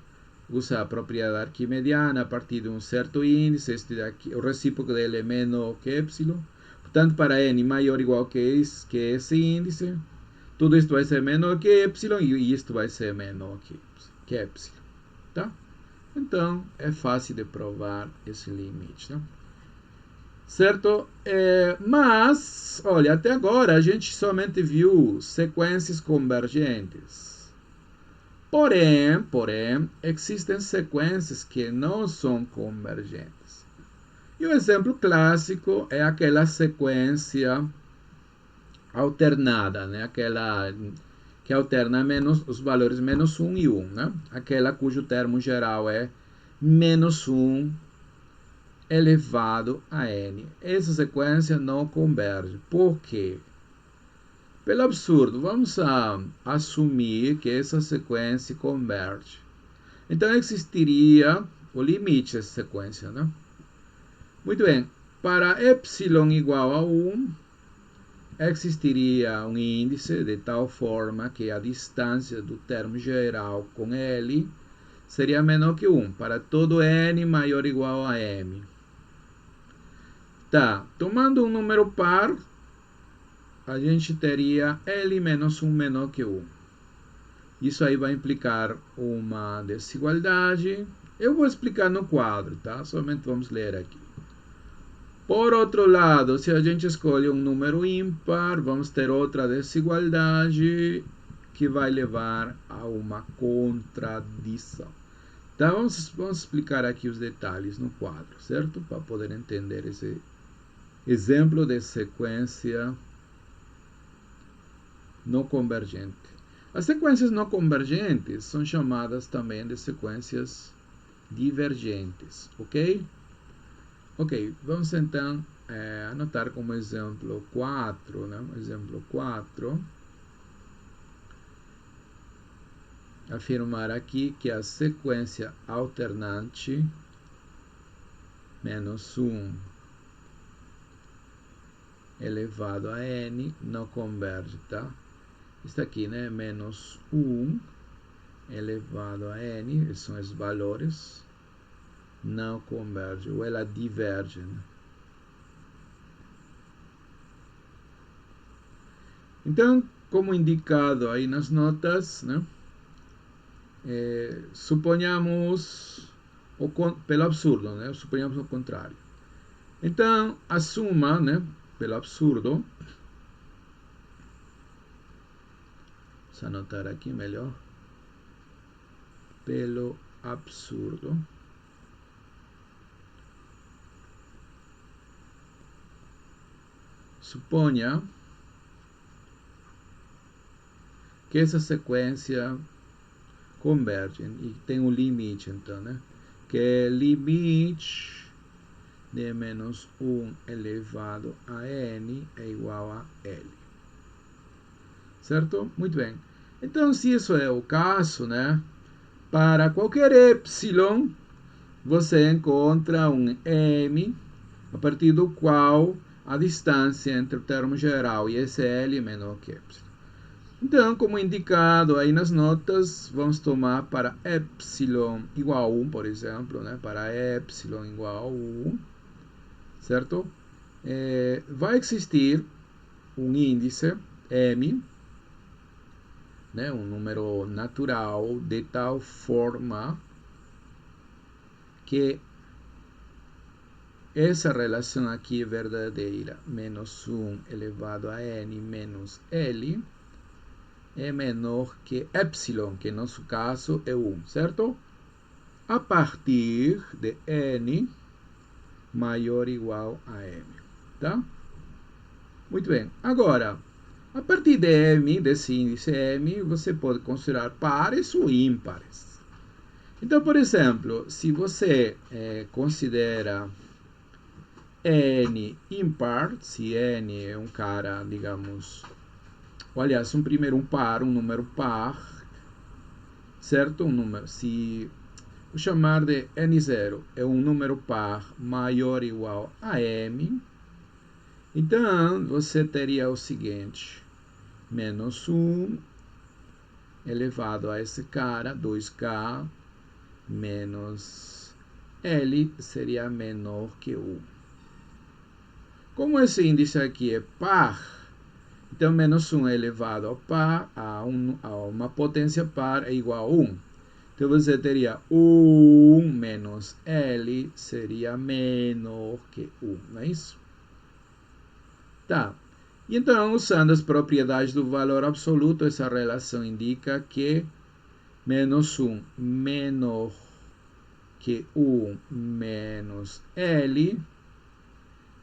usar a propriedade arquimediana a partir de um certo índice, este daqui, o recíproco dele é menor que epsilon. Portanto, para n maior ou igual que esse índice, tudo isto vai ser menor que epsilon e isto vai ser menor que epsilon. Tá? Então, é fácil de provar esse limite. Tá? Certo? Mas, olha, até agora a gente somente viu sequências convergentes. Porém, existem sequências que não são convergentes. E o exemplo clássico é aquela sequência alternada, né? Aquela que alterna os valores menos 1 e 1, né? Aquela cujo termo geral é menos 1 elevado a n. Essa sequência não converge. Por quê? Pelo absurdo, vamos assumir que essa sequência converge. Então, existiria o limite dessa sequência, né? Muito bem. Para epsilon igual a 1, existiria um índice de tal forma que a distância do termo geral com L seria menor que 1, para todo n maior ou igual a m. Tá, tomando um número par, a gente teria L menos 1 menor que 1. Isso aí vai implicar uma desigualdade. Eu vou explicar no quadro, tá? Somente vamos ler aqui. Por outro lado, se a gente escolhe um número ímpar, vamos ter outra desigualdade que vai levar a uma contradição. Então, vamos explicar aqui os detalhes no quadro, certo? Para poder entender esse exemplo de sequência não convergente. As sequências não convergentes são chamadas também de sequências divergentes, ok? Ok, vamos então anotar como exemplo 4, né? Exemplo 4. Afirmar aqui que a sequência alternante menos 1 elevado a n não converge, tá? Isso aqui, né? Menos 1 elevado a n, esses são os valores, não converge, ou ela diverge, né? Então, como indicado aí nas notas, né? Suponhamos, pelo absurdo, né? Suponhamos o contrário. Então, assuma, né? Pelo absurdo, vou anotar aqui melhor, pelo absurdo, suponha que essa sequência converge e tem um limite, então, né? Que é limite de menos 1 elevado a n é igual a L. Certo? Muito bem. Então, se isso é o caso, né, para qualquer epsilon, você encontra um m a partir do qual a distância entre o termo geral e esse L é menor que epsilon. Então, como indicado aí nas notas, vamos tomar para epsilon igual a 1, por exemplo, né? Para epsilon igual a 1, certo? Vai existir um índice m, né? Um número natural de tal forma que essa relação aqui é verdadeira. Menos 1 elevado a n menos L é menor que epsilon, que no nosso caso é 1, certo? A partir de n maior ou igual a m, tá? Muito bem. Agora, a partir de m, desse índice m, você pode considerar pares ou ímpares. Então, por exemplo, se você considera n ímpar, se n é um cara, digamos, aliás, primeiro um número par, certo? Um número, se vou chamar de n0 é um número par maior ou igual a m, então você teria o seguinte, menos 1 elevado a esse cara, 2k, menos L seria menor que 1. Como esse índice aqui é par, então menos 1 elevado ao par, a uma potência par é igual a 1. Então você teria 1 menos L seria menor que 1, não é isso? Tá. E então, usando as propriedades do valor absoluto, essa relação indica que menos 1 menor que 1 menos L,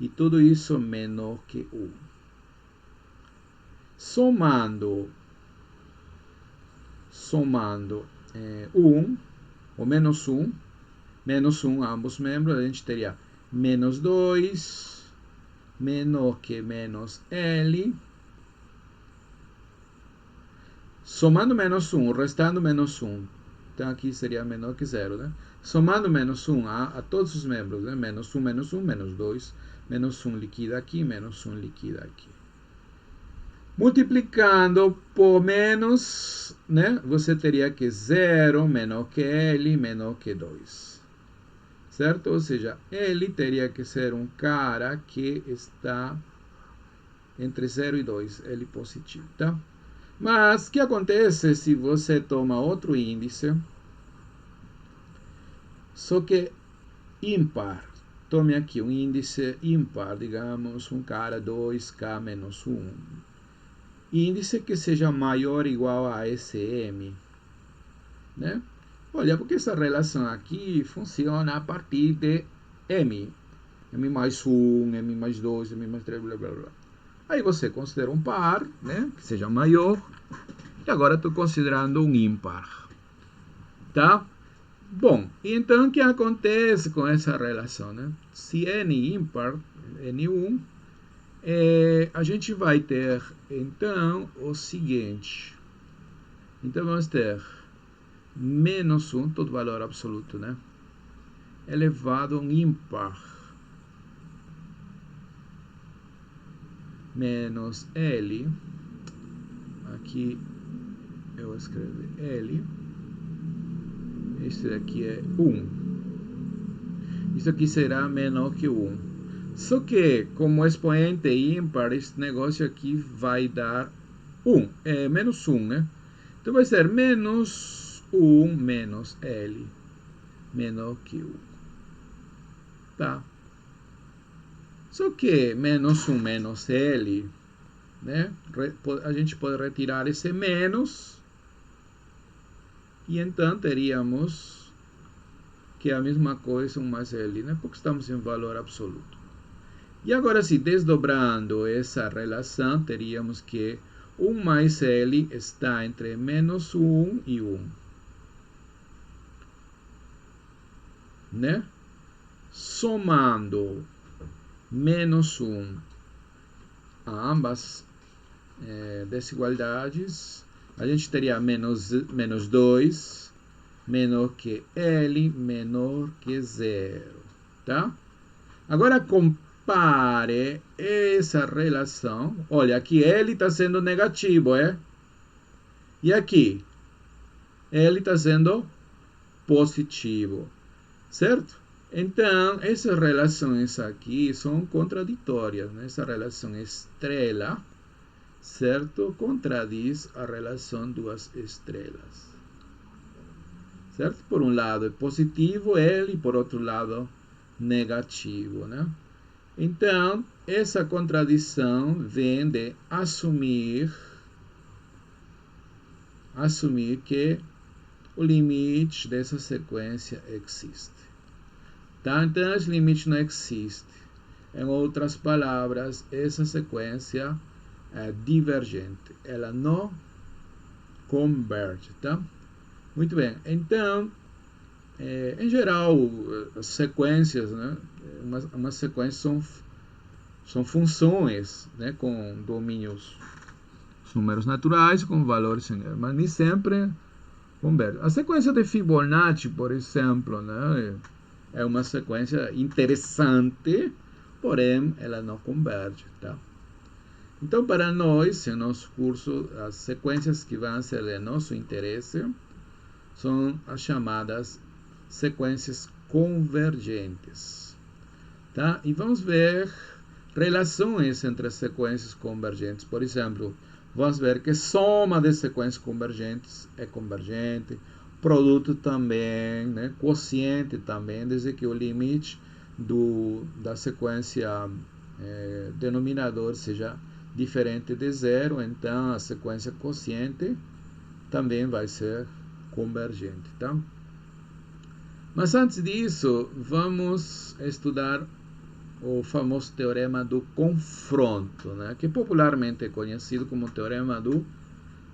e tudo isso menor que 1. Somando 1 ou menos 1, ambos membros, a gente teria menos 2 menor que menos L. Somando menos 1, restando menos 1. Então aqui seria menor que 0, né? Somando menos 1 a todos os membros, né? Menos 1, menos 1, menos 2. Menos 1 liquida aqui, menos 1 liquida aqui. Multiplicando por menos, né? Você teria que 0 menor que L menor que 2. Certo? Ou seja, L teria que ser um cara que está entre 0 e 2, L positivo, tá? Mas o que acontece se você toma outro índice, só que ímpar? Tome aqui um índice ímpar, digamos, um cara 2k menos 1. Índice que seja maior ou igual a esse m, né? Olha, porque essa relação aqui funciona a partir de m. m mais 1, m mais 2, m mais 3, blá, blá, blá. Aí você considera um par, né? Que seja maior. E agora estou considerando um ímpar. Tá? Bom, então o que acontece com essa relação, né? Se n ímpar, n1, a gente vai ter, então, o seguinte. Então, vamos ter menos 1, todo valor absoluto, né? Elevado a um ímpar. Menos L. Aqui eu escrevo L. Este daqui é 1. Isso aqui será menor que 1. Só que, como expoente ímpar, esse negócio aqui vai dar 1. É menos 1, né? Então vai ser menos 1 menos L menor que 1. Tá? Só que menos 1 menos L, né? A gente pode retirar esse menos. E então teríamos que é a mesma coisa, 1 mais L, né? Porque estamos em valor absoluto. E agora, se desdobrando essa relação, teríamos que 1 mais L está entre menos 1 e 1. Né? Somando menos 1 a ambas desigualdades, a gente teria menos 2 menor que L menor que 0. Tá? Agora compare essa relação. Olha, aqui L está sendo negativo, é? E aqui? L está sendo positivo, certo? Então, essas relações aqui são contraditórias. Né? Essa relação estrela, certo? Contradiz a relação duas estrelas. Certo? Por um lado é positivo L, por outro lado negativo, né? Então, essa contradição vem de assumir que o limite dessa sequência existe. Tá? Então, esse limite não existe. Em outras palavras, essa sequência é divergente. Ela não converge. Tá? Muito bem. Então, em geral, as sequências, né? Uma sequência são funções, né? Com domínios, números naturais com valores, mas nem sempre converge. A sequência de Fibonacci, por exemplo, né? É uma sequência interessante, porém ela não converge. Tá? Então, para nós, em nosso curso, as sequências que vão ser de nosso interesse são as chamadas sequências convergentes. Tá? E vamos ver relações entre as sequências convergentes. Por exemplo, vamos ver que soma de sequências convergentes é convergente, produto também, né? Quociente também, desde que o limite da sequência denominador seja diferente de zero, então a sequência quociente também vai ser convergente. Tá? Mas antes disso, vamos estudar o famoso teorema do confronto, né? Que popularmente é conhecido como teorema do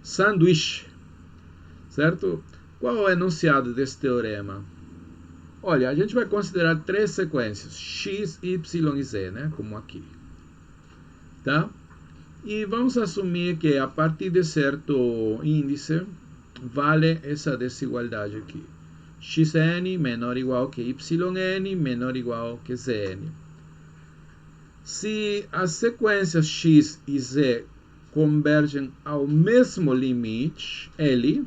sanduíche, certo? Qual é o enunciado desse teorema? Olha, a gente vai considerar três sequências, x, y e z, né? Como aqui. Tá? E vamos assumir que a partir de certo índice, vale essa desigualdade aqui. Xn menor ou igual que yn menor ou igual que zn. Se as sequências x e z convergem ao mesmo limite, L,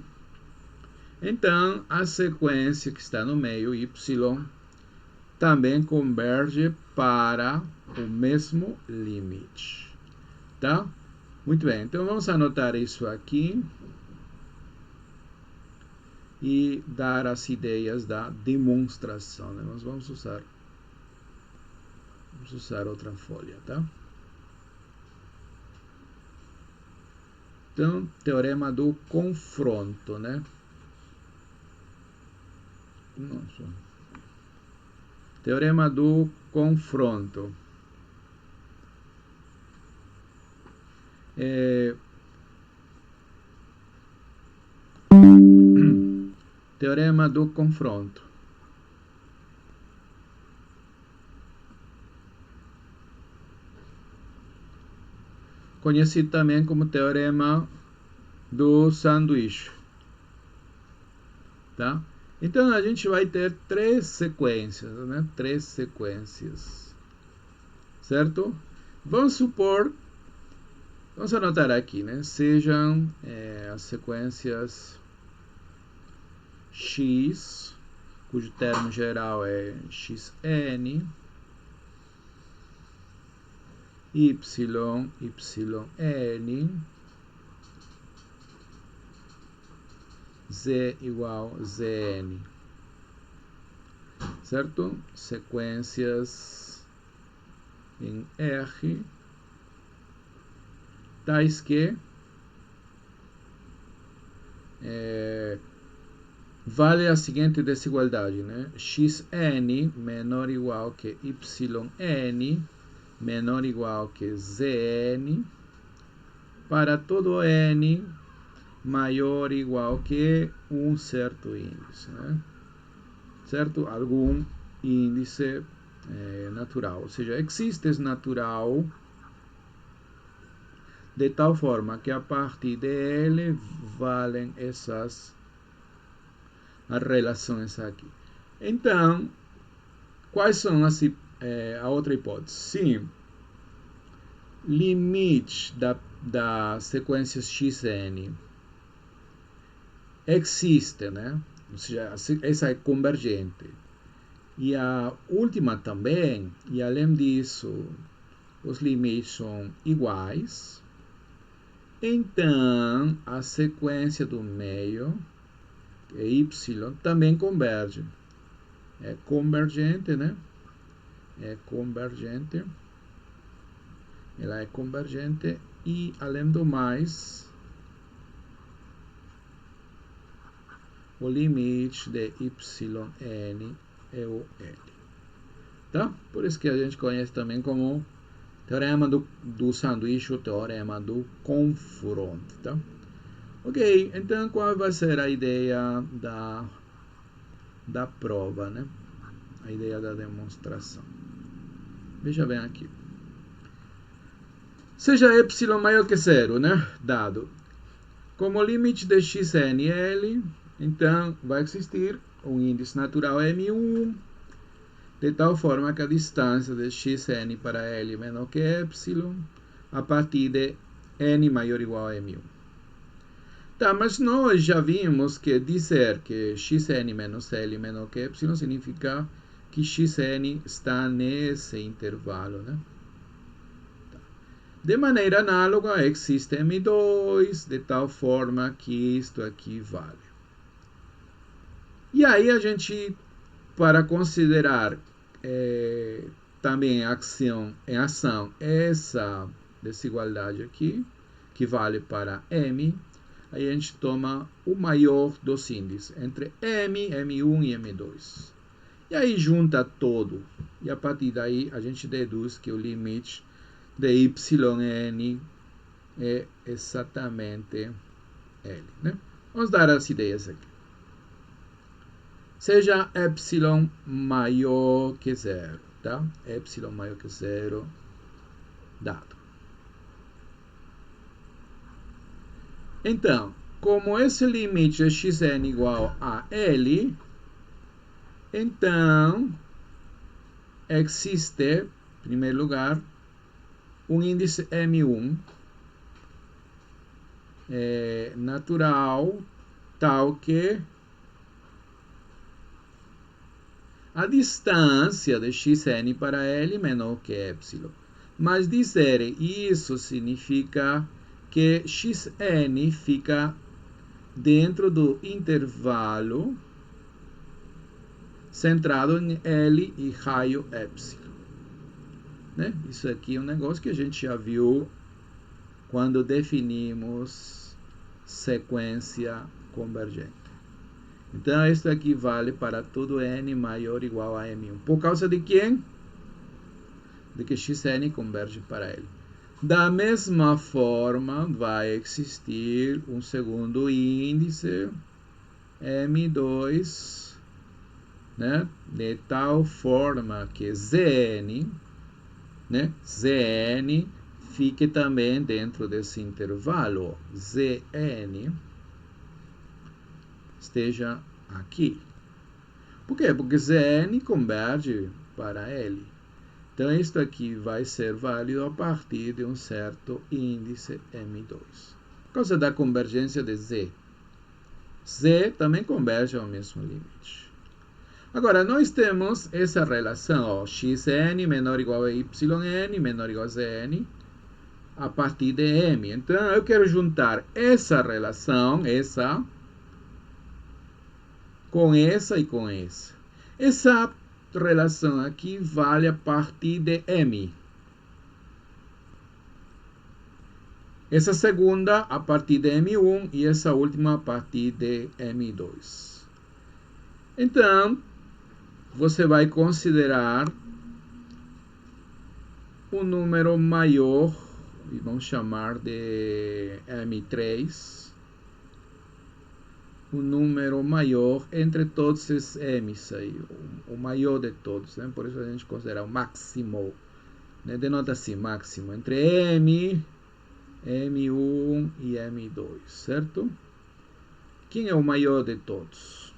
então a sequência que está no meio, y, também converge para o mesmo limite. Tá? Muito bem, então vamos anotar isso aqui e dar as ideias da demonstração. Né? Nós vamos usar outra folha, tá? Então, teorema do confronto, né? Nossa. Teorema do confronto. Teorema do confronto. Conhecido também como teorema do sanduíche. Tá? Então, a gente vai ter três sequências, né? Três sequências. Certo? Vamos anotar aqui, né? Sejam as sequências x, cujo termo geral é xn, y, yn, z igual zn, certo? Sequências em R, tais que vale a seguinte desigualdade, né? Xn menor ou igual que yn menor ou igual que zn para todo n maior ou igual que um certo índice, né? Certo? Algum índice natural, ou seja, existe natural de tal forma que a partir de ele valem essas relações aqui. Então, quais são a outra hipótese? Sim, limite da sequência xn existe, né? Ou seja, essa é convergente. E a última também, e além disso, os limites são iguais. Então, a sequência do meio, que é y, também converge. É convergente, né? É convergente. Ela é convergente e, além do mais, o limite de yn é o L. Tá? Por isso que a gente conhece também como teorema do sanduíche, o teorema do confronto. Tá? Ok, então qual vai ser a ideia da prova, né? A ideia da demonstração. Veja bem aqui. Seja epsilon maior que zero, né? Dado. Como o limite de xn é L, então vai existir um índice natural M1, de tal forma que a distância de xn para L menor que epsilon, a partir de n maior ou igual a M1. Tá, mas nós já vimos que dizer que xn menos L menor que epsilon significa que xn está nesse intervalo, né? De maneira análoga, existe M2, de tal forma que isto aqui vale. E aí a gente, para considerar também em ação essa desigualdade aqui, que vale para M, aí a gente toma o maior dos índices, entre M, M1 e M2. E aí junta todo, e a partir daí a gente deduz que o limite de yn é exatamente L. Né? Vamos dar as ideias aqui. Seja epsilon maior que zero, tá? Epsilon maior que zero, dado. Então, como esse limite de xn igual a L, então existe, em primeiro lugar, um índice M1 natural tal que a distância de xn para L menor que epsilon. Mas dizer isso significa que xn fica dentro do intervalo centrado em L e raio epsilon. Né? Isso aqui é um negócio que a gente já viu quando definimos sequência convergente. Então, isso aqui vale para todo n maior ou igual a m1. Por causa de quem? De que xn converge para L. Da mesma forma, vai existir um segundo índice, m2, né? De tal forma que Zn, né? Zn fique também dentro desse intervalo. Zn esteja aqui. Por quê? Porque Zn converge para L. Então, isto aqui vai ser válido a partir de um certo índice M2. Por causa da convergência de Z. Z também converge ao mesmo limite. Agora, nós temos essa relação, ó, xn menor ou igual a yn, menor ou igual a zn, a partir de m. Então, eu quero juntar essa relação, essa, com essa e com essa. Essa relação aqui vale a partir de m. Essa segunda a partir de m1 e essa última a partir de m2. Então, você vai considerar um número maior, e vamos chamar de M3, um número maior entre todos esses M's aí, o maior de todos, né? Por isso a gente considera o máximo, né? Denota assim, máximo, entre M M1 e M2, certo? Quem é o maior de todos?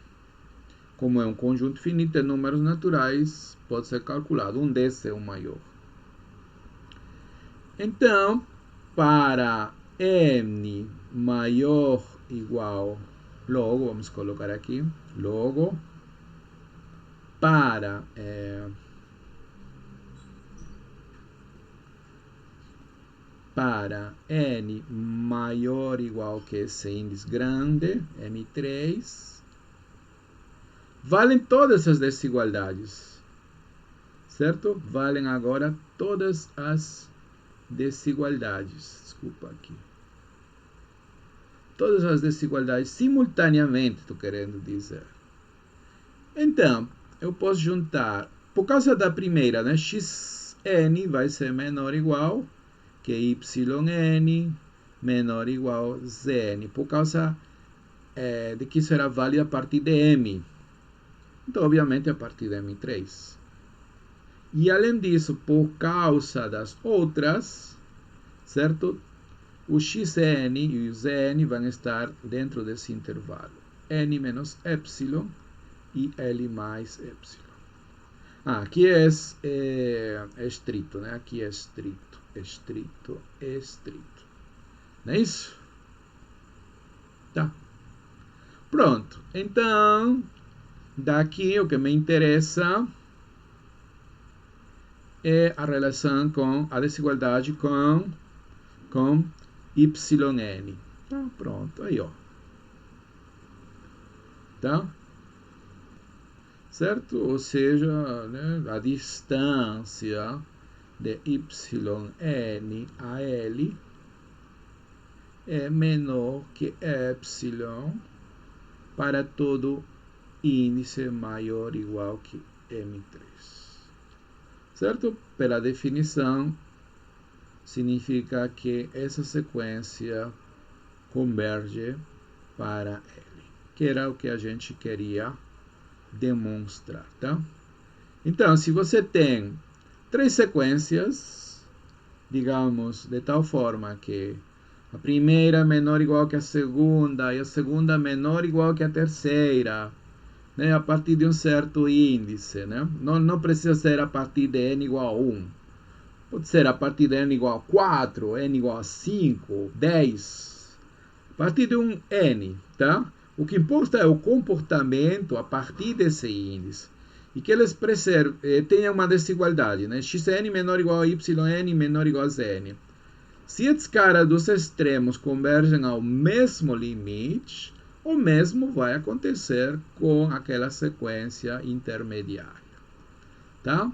Como é um conjunto finito de números naturais, pode ser calculado. Um desses é o maior. Então, para n maior igual, logo, vamos colocar aqui, logo, para n maior ou igual que esse índice grande, M3, valem todas as desigualdades, certo? Valem agora todas as desigualdades. Desculpa aqui. Todas as desigualdades simultaneamente, estou querendo dizer. Então, eu posso juntar, por causa da primeira, né? Xn vai ser menor ou igual que yn menor ou igual a zn, por causa de que isso era válido a partir de m. Então, obviamente, a partir de m3. E, além disso, por causa das outras, certo? O xn e o zn vão estar dentro desse intervalo. N menos epsilon e L mais epsilon. Aqui é estrito, né? Aqui é estrito, estrito, estrito. Não é isso? Tá. Pronto. Então, daqui o que me interessa é a relação com a desigualdade com yn. Tá, pronto. Aí, ó. Tá? Certo? Ou seja, né, a distância de yn a L é menor que epsilon para todo índice maior ou igual que M3. Certo? Pela definição, significa que essa sequência converge para L, que era o que a gente queria demonstrar, tá? Então, se você tem três sequências, digamos, de tal forma que a primeira é menor ou igual que a segunda, e a segunda é menor ou igual que a terceira, né, a partir de um certo índice, né? Não precisa ser a partir de n igual a 1. Pode ser a partir de n igual a 4, n igual a 5, 10. A partir de um n, tá? O que importa é o comportamento a partir desse índice. E que eles tenham uma desigualdade, né? Xn menor ou igual a yn menor ou igual a zn. Se esses caras dos extremos convergem ao mesmo limite, o mesmo vai acontecer com aquela sequência intermediária. Tá?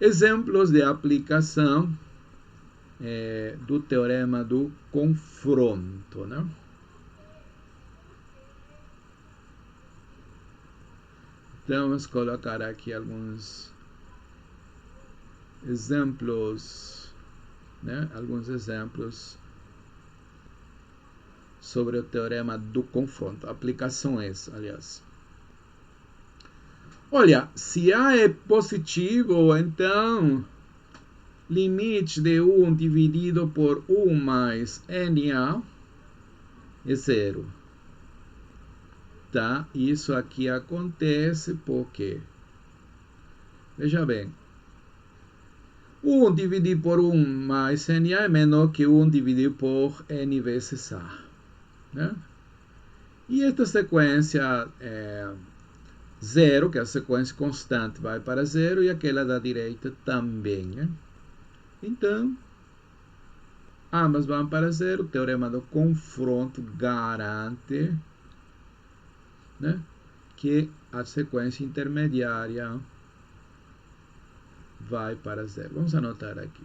Exemplos de aplicação do teorema do confronto, né? Então, vamos colocar aqui alguns exemplos, né? Alguns exemplos sobre o teorema do confronto. Aplicações, aliás. Olha, se A é positivo, então limite de 1 dividido por 1 mais NA é zero. Tá? Isso aqui acontece porque, veja bem, 1 dividido por 1 mais NA é menor que 1 dividido por N vezes A. Né? E esta sequência zero, que é a sequência constante, vai para zero, e aquela da direita também. Né? Então, ambas vão para zero. O teorema do confronto garante, né, que a sequência intermediária vai para zero. Vamos anotar aqui.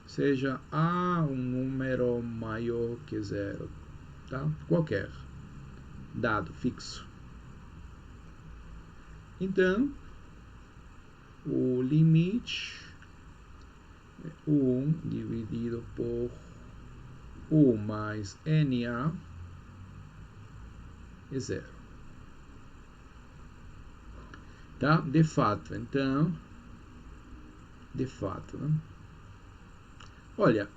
Seja A um número maior que zero, tá? Qualquer dado fixo. Então, o limite é 1 dividido por 1 mais NA é zero. Tá? De fato, então, de fato, né? Olha,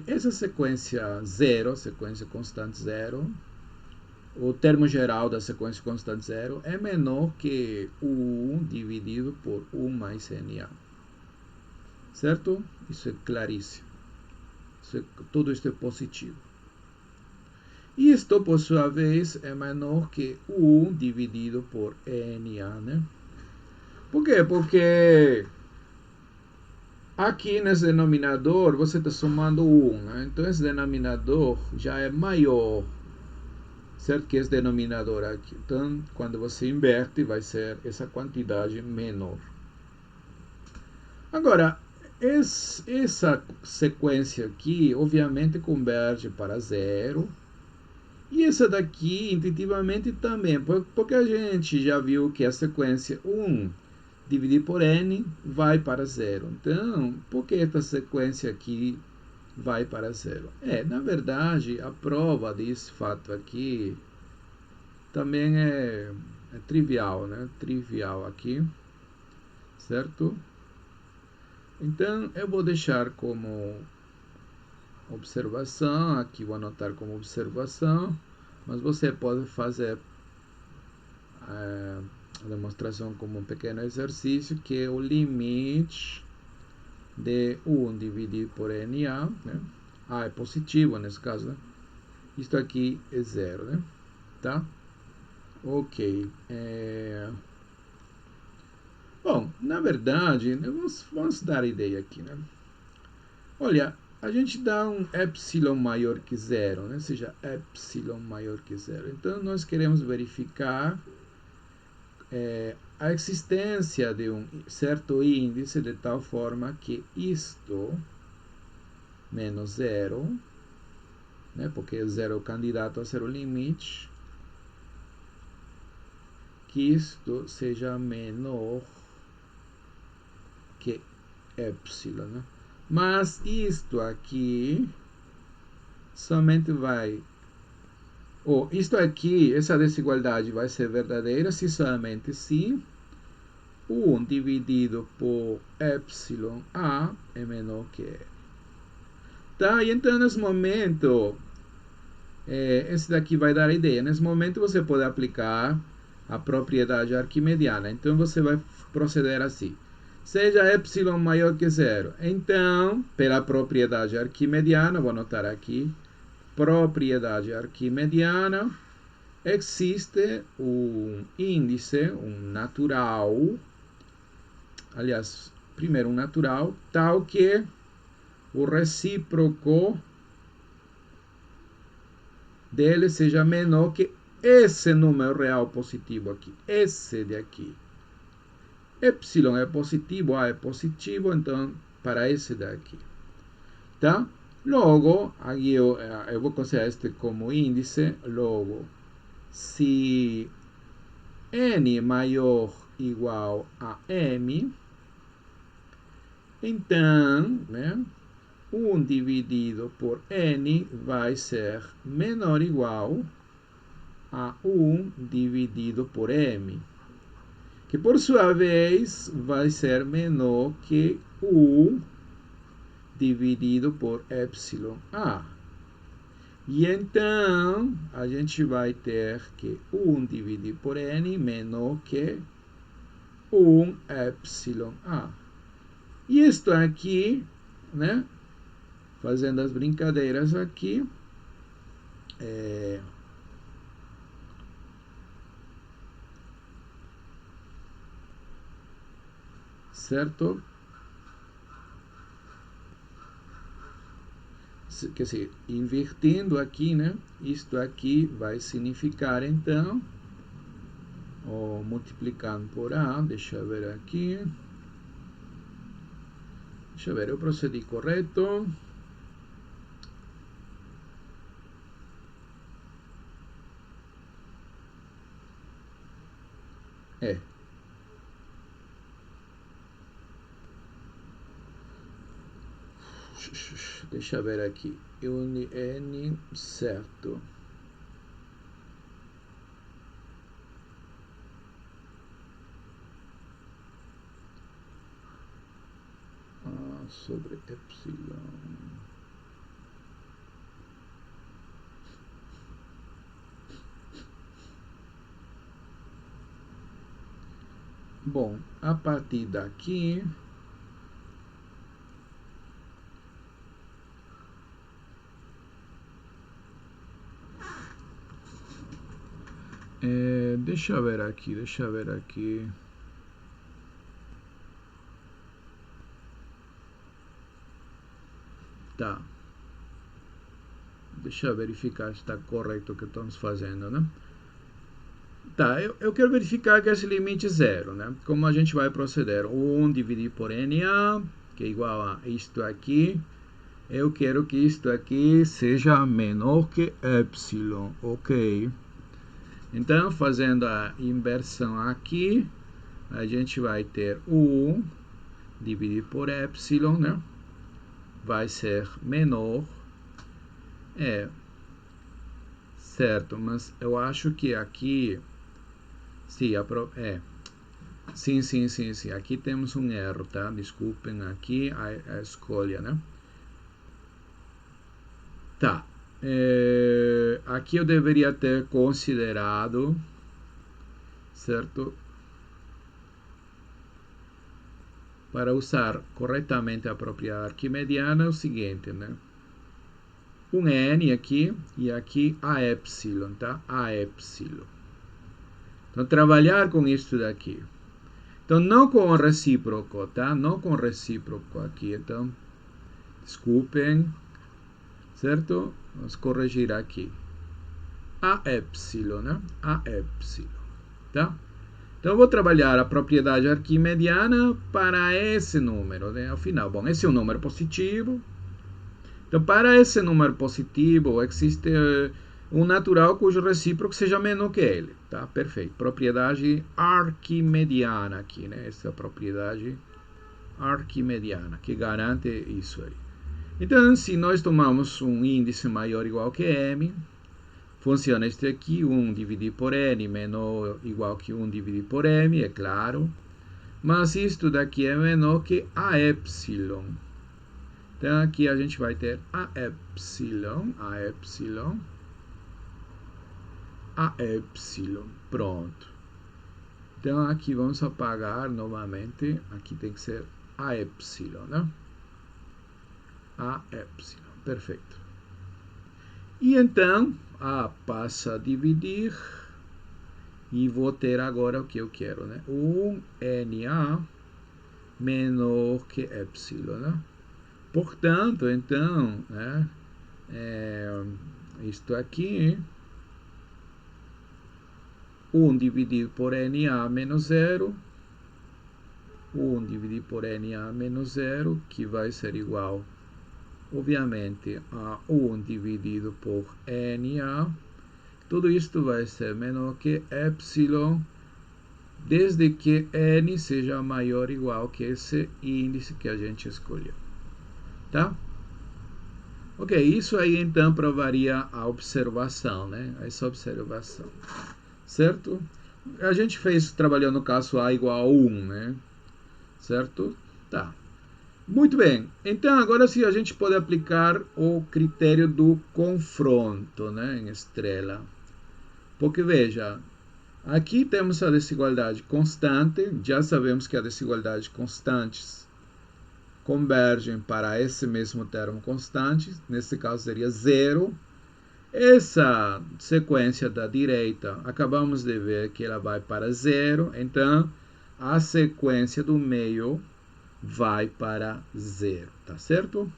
essa sequência zero, sequência constante zero, o termo geral da sequência constante zero é menor que o 1 dividido por 1 mais NA. Certo? Isso é claríssimo. Tudo isto é positivo. E isto, por sua vez, é menor que 1 dividido por NA, né? Por quê? Porque aqui nesse denominador você está somando 1, né? Então esse denominador já é maior, certo? Que esse denominador aqui. Então, quando você inverte, vai ser essa quantidade menor. Agora, essa sequência aqui, obviamente, converge para zero. E essa daqui, intuitivamente, também, porque a gente já viu que a sequência 1 dividido por n vai para zero. Então, por que esta sequência aqui vai para zero? Na verdade, a prova desse fato aqui também é trivial, né? Trivial aqui, certo? Então, eu vou deixar como observação, aqui vou anotar como observação, mas você pode fazer a demonstração como um pequeno exercício, que é o limite de 1 dividido por NA, né? A é positivo nesse caso, né? Isto aqui é zero, né? Tá? Ok. Bom, na verdade, vamos dar ideia aqui, né? Olha, a gente dá um epsilon maior que zero, né? Ou seja, epsilon maior que zero. Então, nós queremos verificar a existência de um certo índice de tal forma que isto menos zero, né? Porque zero é o candidato a ser o limite, que isto seja menor que epsilon, né? Mas isto aqui somente vai... isto aqui, essa desigualdade vai ser verdadeira se somente se 1 dividido por epsilon A é menor que E. Tá? E então, nesse momento, esse daqui vai dar a ideia. Nesse momento, você pode aplicar a propriedade arquimediana. Então, você vai proceder assim. Seja epsilon maior que zero. Então, pela propriedade arquimediana, vou anotar aqui, propriedade arquimediana, existe um índice, um natural, aliás, primeiro um natural, tal que o recíproco dele seja menor que esse número real positivo aqui, esse de aqui. Epsilon é positivo, A é positivo, então para esse daqui. Tá? Logo, aqui eu vou considerar este como índice. Logo, se n maior ou igual a m, então, né, 1 dividido por n vai ser menor ou igual a 1 dividido por m, que por sua vez vai ser menor que 1 dividido por epsilon A. E então, a gente vai ter que 1 dividido por n menor que 1 epsilon A. E isto aqui, né, fazendo as brincadeiras aqui, certo? Quer dizer, invertendo aqui, né, isto aqui vai significar, então, multiplicando por A, deixa eu ver aqui, deixa eu ver, eu procedi correto. Deixa eu ver aqui, n, certo. sobre epsilon. Bom, a partir daqui, deixa eu ver aqui. Tá. Deixa eu verificar se está correto o que estamos fazendo, né? Tá, eu quero verificar que esse limite é zero, né? Como a gente vai proceder? 1 dividido por NA, que é igual a isto aqui. Eu quero que isto aqui seja menor que epsilon, ok? Então, fazendo a inversão aqui, a gente vai ter 1 dividido por epsilon, né? Vai ser menor. Certo, mas eu acho que aqui... Sim, sim. Aqui temos um erro, tá? Desculpem aqui a escolha, né? Tá. Aqui eu deveria ter considerado, certo? Para usar corretamente a propriedade arquimediana é o seguinte, né? Um N aqui e aqui a epsilon, tá? A epsilon. Então, trabalhar com isso daqui. Então, não com o recíproco, tá? Não com o recíproco aqui. Então, desculpem, certo? Vamos corrigir aqui. A epsilon, né? A epsilon, tá? Então, eu vou trabalhar a propriedade arquimediana para esse número, né? Afinal, bom, esse é um número positivo. Então, para esse número positivo, existe um natural cujo recíproco seja menor que ele, tá? Perfeito. Propriedade arquimediana aqui, né? Essa é a propriedade arquimediana que garante isso aí. Então, se nós tomamos um índice maior ou igual que m, funciona este aqui, 1 dividido por n menor ou igual que 1 dividido por m, é claro. Mas isto daqui é menor que a epsilon. Então, aqui a gente vai ter a epsilon, pronto. Então, aqui vamos apagar novamente, aqui tem que ser a epsilon, né? A epsilon, perfeito. E então, A passa a dividir, e vou ter agora o que eu quero, né? 1NA menor que epsilon, né? Portanto, então, né, isto aqui, 1 dividido por NA menos 0, 1 dividido por NA menos 0, que vai ser igual, obviamente, a 1 dividido por NA. Tudo isto vai ser menor que epsilon, desde que N seja maior ou igual que esse índice que a gente escolheu. Tá? Ok, isso aí então provaria a observação, né? Essa observação. Certo? A gente trabalhou no caso A igual a 1, né? Certo? Tá. Muito bem. Então, agora sim a gente pode aplicar o critério do confronto, né? Em estrela. Porque, veja, aqui temos a desigualdade constante. Já sabemos que as desigualdades constantes convergem para esse mesmo termo constante, nesse caso seria 0. Essa sequência da direita, acabamos de ver que ela vai para 0, então a sequência do meio vai para 0, tá certo?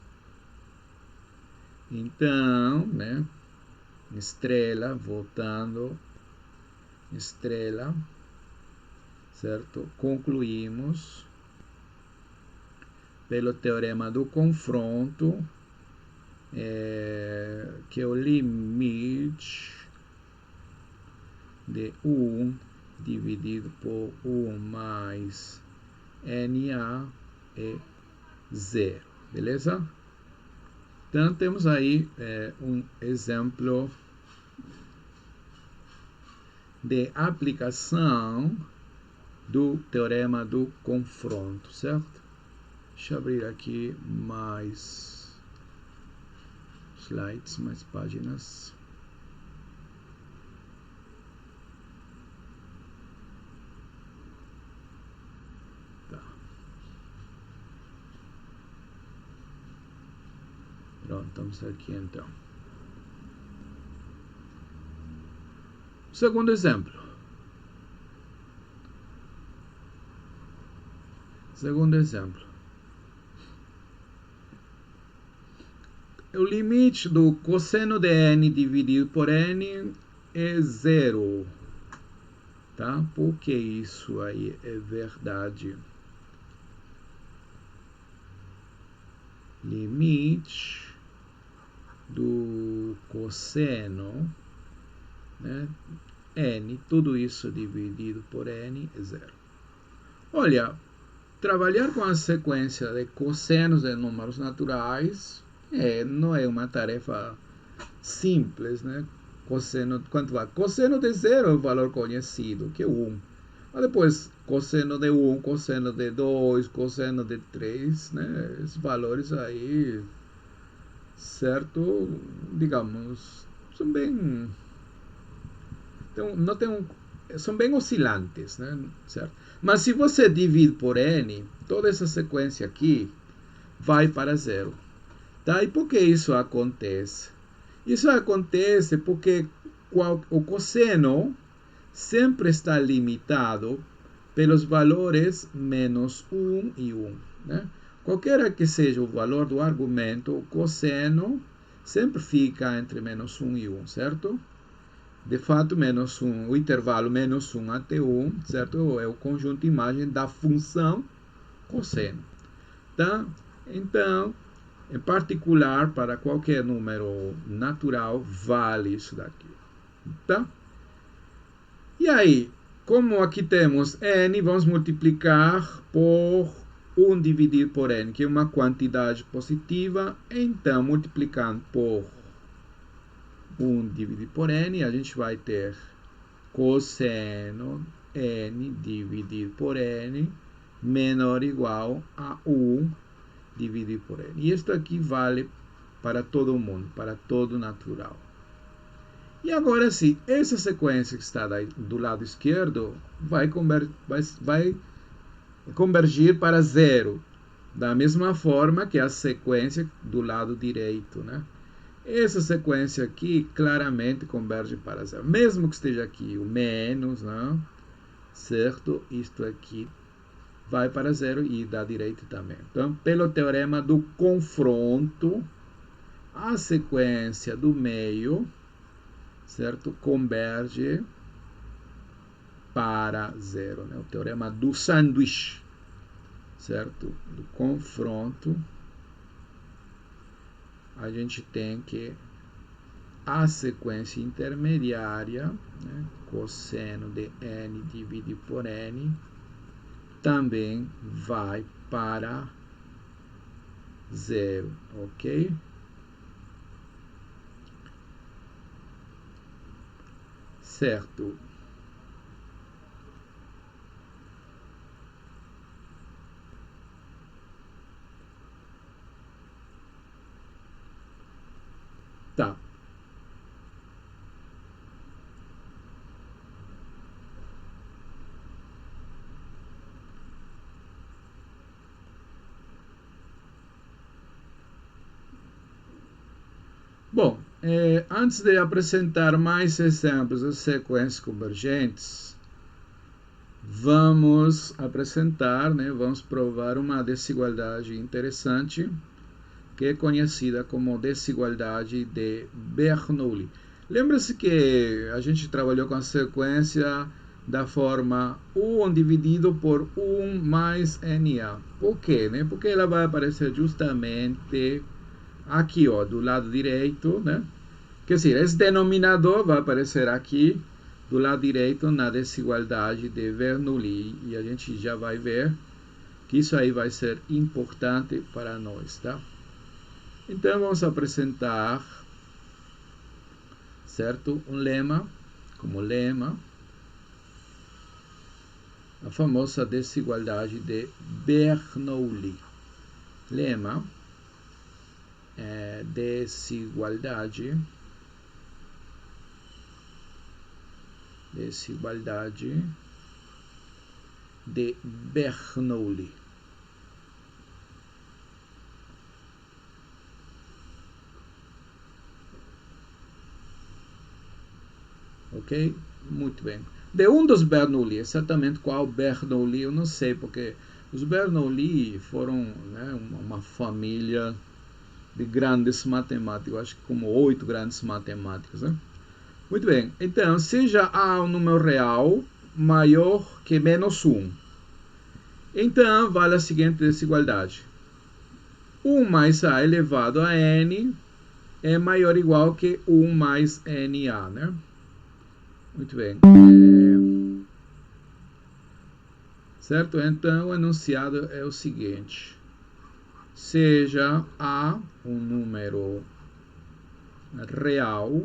Então, né, estrela, voltando, estrela, certo? Concluímos pelo teorema do confronto, que é o limite de 1 dividido por 1 mais NA é 0, beleza? Então, temos aí um exemplo de aplicação do teorema do confronto, certo? Deixa eu abrir aqui mais slides, mais páginas. Tá. Pronto, estamos aqui então. Segundo exemplo. O limite do cosseno de n dividido por n é zero. Tá? Por que isso aí é verdade? Limite do cosseno, né? N, tudo isso dividido por n é zero. Olha, trabalhar com a sequência de cossenos de números naturais não é uma tarefa simples, né? Cosseno, quanto vai? Cosseno de zero é o valor conhecido, que é 1. Mas depois, cosseno de 1, cosseno de 2, cosseno de 3, né? Esses valores aí, certo? Digamos, são bem... são bem oscilantes, né? Certo? Mas se você divide por n, toda essa sequência aqui vai para zero. Tá? E por que isso acontece? Isso acontece porque o cosseno sempre está limitado pelos valores menos 1 e 1. Né? Qualquer que seja o valor do argumento, o cosseno sempre fica entre menos 1 e 1, certo? De fato, menos 1, o intervalo menos 1 até 1, certo? É o conjunto de imagem da função cosseno. Tá? Então, em particular, para qualquer número natural, vale isso daqui. Tá? E aí, como aqui temos n, vamos multiplicar por 1 dividido por n, que é uma quantidade positiva. Então, multiplicando por 1 dividido por n, a gente vai ter cosseno n dividido por n menor ou igual a 1 dividido por n. E isso aqui vale para todo mundo, para todo natural. E agora sim, essa sequência que está do lado esquerdo vai convergir para zero, da mesma forma que a sequência do lado direito, né? Essa sequência aqui claramente converge para zero. Mesmo que esteja aqui o menos, né? Certo? Isto aqui vai para zero e da direita também. Então, pelo teorema do confronto, a sequência do meio, certo? Converge para zero, né? O teorema do sanduíche, certo? Do confronto, a gente tem que a sequência intermediária, né? Cosseno de n dividido por n, também vai para zero, ok? Certo. Tá. Bom, antes de apresentar mais exemplos de sequências convergentes, vamos apresentar, né, vamos provar uma desigualdade interessante, que é conhecida como desigualdade de Bernoulli. Lembra-se que a gente trabalhou com a sequência da forma 1 dividido por 1 mais NA. Por quê? Né? Porque ela vai aparecer justamente aqui, ó, do lado direito, né? Quer dizer, esse denominador vai aparecer aqui do lado direito na desigualdade de Bernoulli. E a gente já vai ver que isso aí vai ser importante para nós, tá? Então, vamos apresentar, certo? Um lema, como lema, a famosa desigualdade de Bernoulli. lema desigualdade de Bernoulli. Ok? Muito bem. De um dos Bernoulli, exatamente qual Bernoulli, eu não sei, porque os Bernoulli foram, né, uma família de grandes matemáticos, eu acho que como 8 grandes matemáticos. Né? Muito bem. Então, seja A um número real maior que menos 1. Então, vale a seguinte desigualdade. 1 mais A elevado a N é maior ou igual que 1 mais NA, né? Muito bem. Certo? Então, o enunciado é o seguinte. Seja A um número real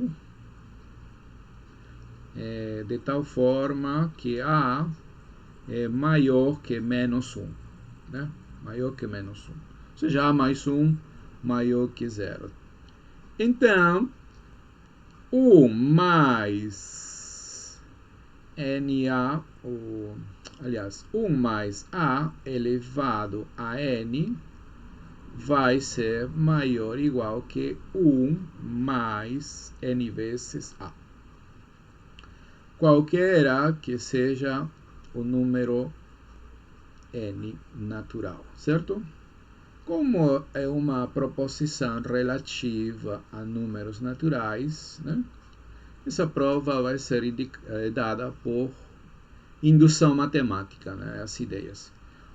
de tal forma que A é maior que menos 1. Né? Maior que menos 1. Ou seja, A mais 1 maior que 0. Então, 1 mais NA, aliás, 1 mais A elevado a N vai ser maior ou igual que 1 mais N vezes A. Qualquer que seja o número N natural, certo? Como é uma proposição relativa a números naturais, né? Essa prova vai ser dada por indução matemática, né? As ideias.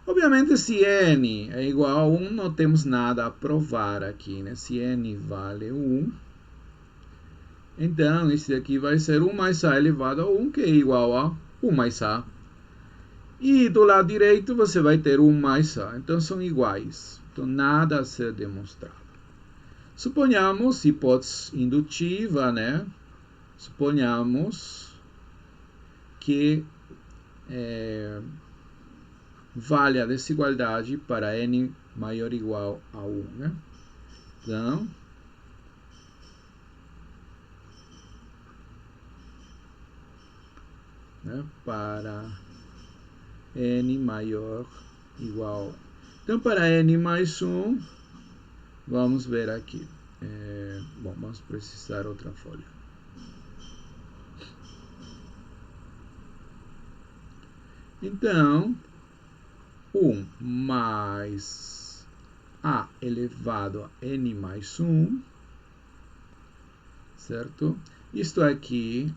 Obviamente, se n é igual a 1, não temos nada a provar aqui, né? Se n vale 1, então esse daqui vai ser 1 mais a elevado a 1, que é igual a 1 mais a. E do lado direito você vai ter 1 mais a. Então são iguais. Então nada a ser demonstrado. Suponhamos, hipótese indutiva, né? Suponhamos que vale a desigualdade para n maior ou igual a 1. Né? Então, para n maior ou igual. Então, para n mais 1, vamos ver aqui. Bom, vamos precisar outra folha. Então, 1 mais A elevado a N mais 1, certo? Isto aqui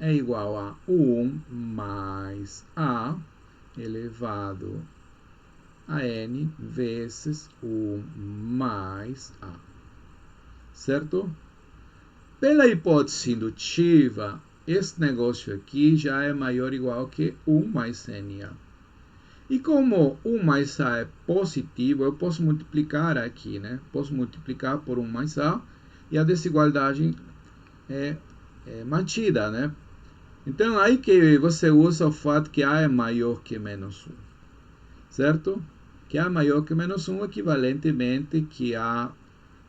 é igual a 1 mais A elevado a N vezes 1 mais A, certo? Pela hipótese indutiva, esse negócio aqui já é maior ou igual que 1 mais NA. E como 1 mais A é positivo, eu posso multiplicar aqui, né? Posso multiplicar por 1 mais A e a desigualdade é mantida, né? Então, aí que você usa o fato que A é maior que menos 1, certo? Que A é maior que menos 1, equivalentemente que A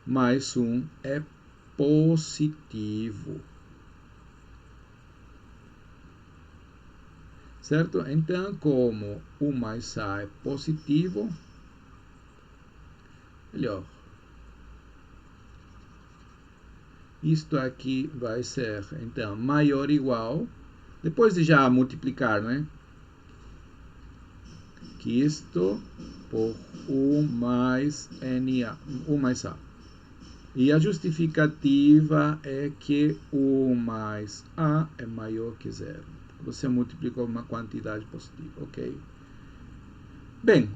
mais 1 é positivo. Certo? Então, como 1 mais A é positivo, melhor. Isto aqui vai ser, então, maior ou igual, depois de já multiplicar, né? Que isto por 1 mais NA, 1 mais A. E a justificativa é que 1 mais A é maior que 0. Você multiplicou uma quantidade positiva, ok? Bem,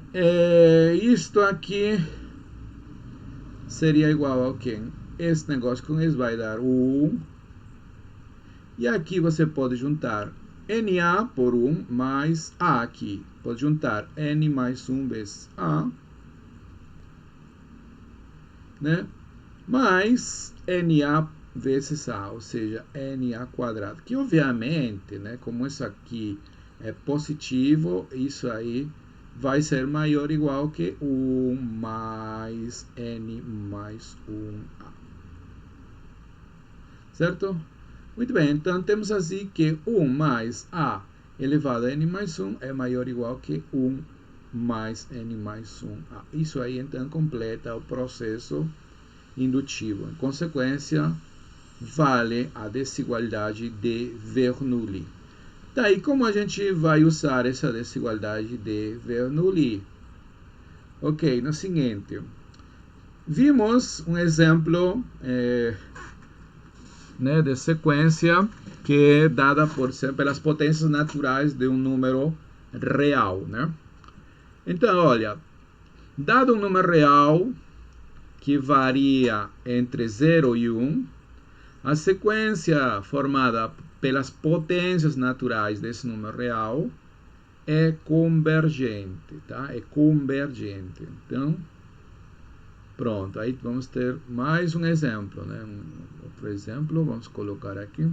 isto aqui seria igual ao quê? Esse negócio com isso vai dar 1. E aqui você pode juntar NA por 1 mais A aqui. Pode juntar N mais 1 vezes A. Né? Mais NA vezes A, ou seja, NA quadrado. Que obviamente, né, como isso aqui é positivo, isso aí vai ser maior ou igual que 1 mais n mais 1a. Certo? Muito bem, então temos assim que 1 mais a elevado a n mais 1 é maior ou igual que 1 mais n mais 1a. Isso aí então completa o processo indutivo. Em consequência, vale a desigualdade de Bernoulli. Daí, como a gente vai usar essa desigualdade de Bernoulli? Ok, no seguinte, vimos um exemplo de sequência que é dada pelas potências naturais de um número real. Né? Então, olha, dado um número real que varia entre 0 e 1, a sequência formada pelas potências naturais desse número real é convergente, tá? É convergente. Então, pronto, aí vamos ter mais um exemplo, né? Outro exemplo, vamos colocar aqui.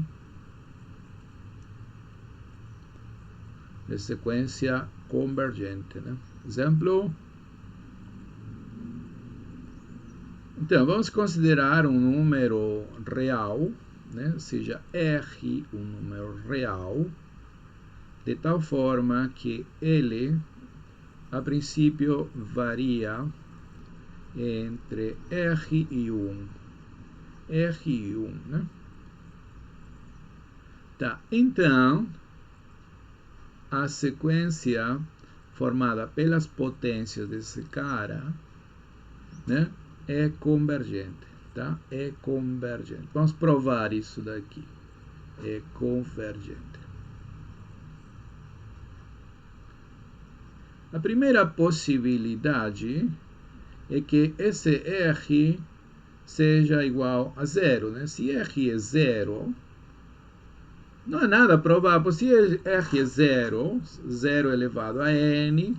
De sequência convergente, né? Exemplo. Então, vamos considerar um número real, né? Seja R um número real, de tal forma que ele, a princípio, varia entre R e 1. R e 1, né? Tá, então, a sequência formada pelas potências desse cara, né? É convergente, tá? É convergente. Vamos provar isso daqui. É convergente. A primeira possibilidade é que esse R seja igual a zero, né? Se R é zero, não há nada provável. Se R é zero, 0 elevado a n,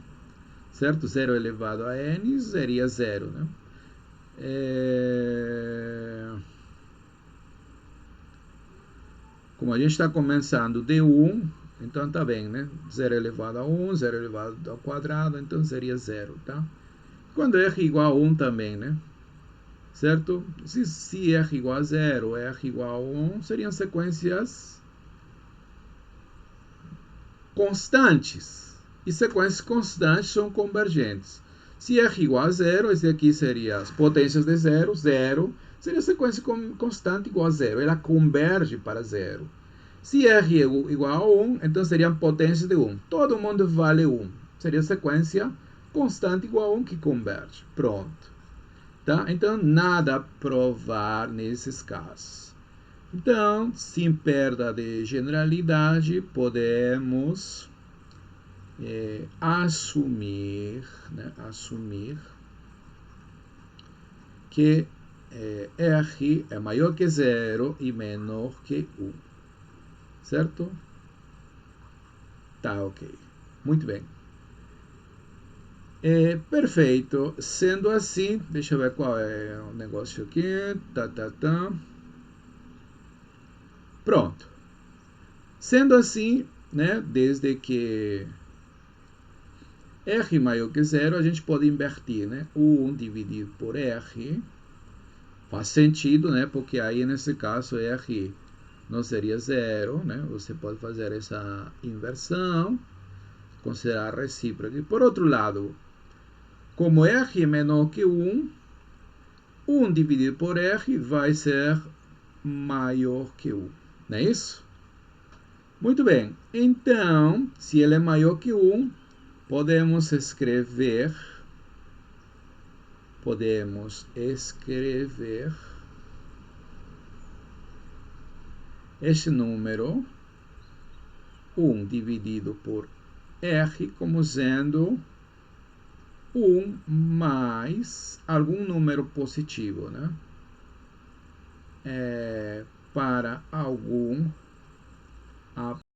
certo? 0 elevado a n seria zero, né? Como a gente está começando de 1, então tá bem, né? 0 elevado a 1, 0 elevado ao quadrado, então seria 0, tá? Quando R igual a 1 também, né? Certo? Se R igual a 0, R igual a 1, seriam sequências constantes. E sequências constantes são convergentes. Se R igual a 0, esse aqui seria as potências de 0, 0, seria a sequência constante igual a 0. Ela converge para 0. Se R é igual a 1, então seriam potências de 1. Todo mundo vale 1. Seria a sequência constante igual a 1 que converge. Pronto. Tá? Então, nada a provar nesses casos. Então, sem perda de generalidade, podemos assumir que R é maior que 0 e menor que 1. Certo? Tá, ok. Muito bem. Perfeito. Sendo assim, deixa eu ver qual é o negócio aqui. Pronto. Sendo assim, né, desde que R maior que 0, a gente pode invertir, né? 1 dividido por R faz sentido, né? Porque aí, nesse caso, R não seria 0, né? Você pode fazer essa inversão, considerar a recíproca. E, por outro lado, como R é menor que 1, 1 dividido por R vai ser maior que 1. Não é isso? Muito bem. Então, se ele é maior que 1, podemos escrever este número 1 dividido por R como sendo 1 mais algum número positivo, né? Para algum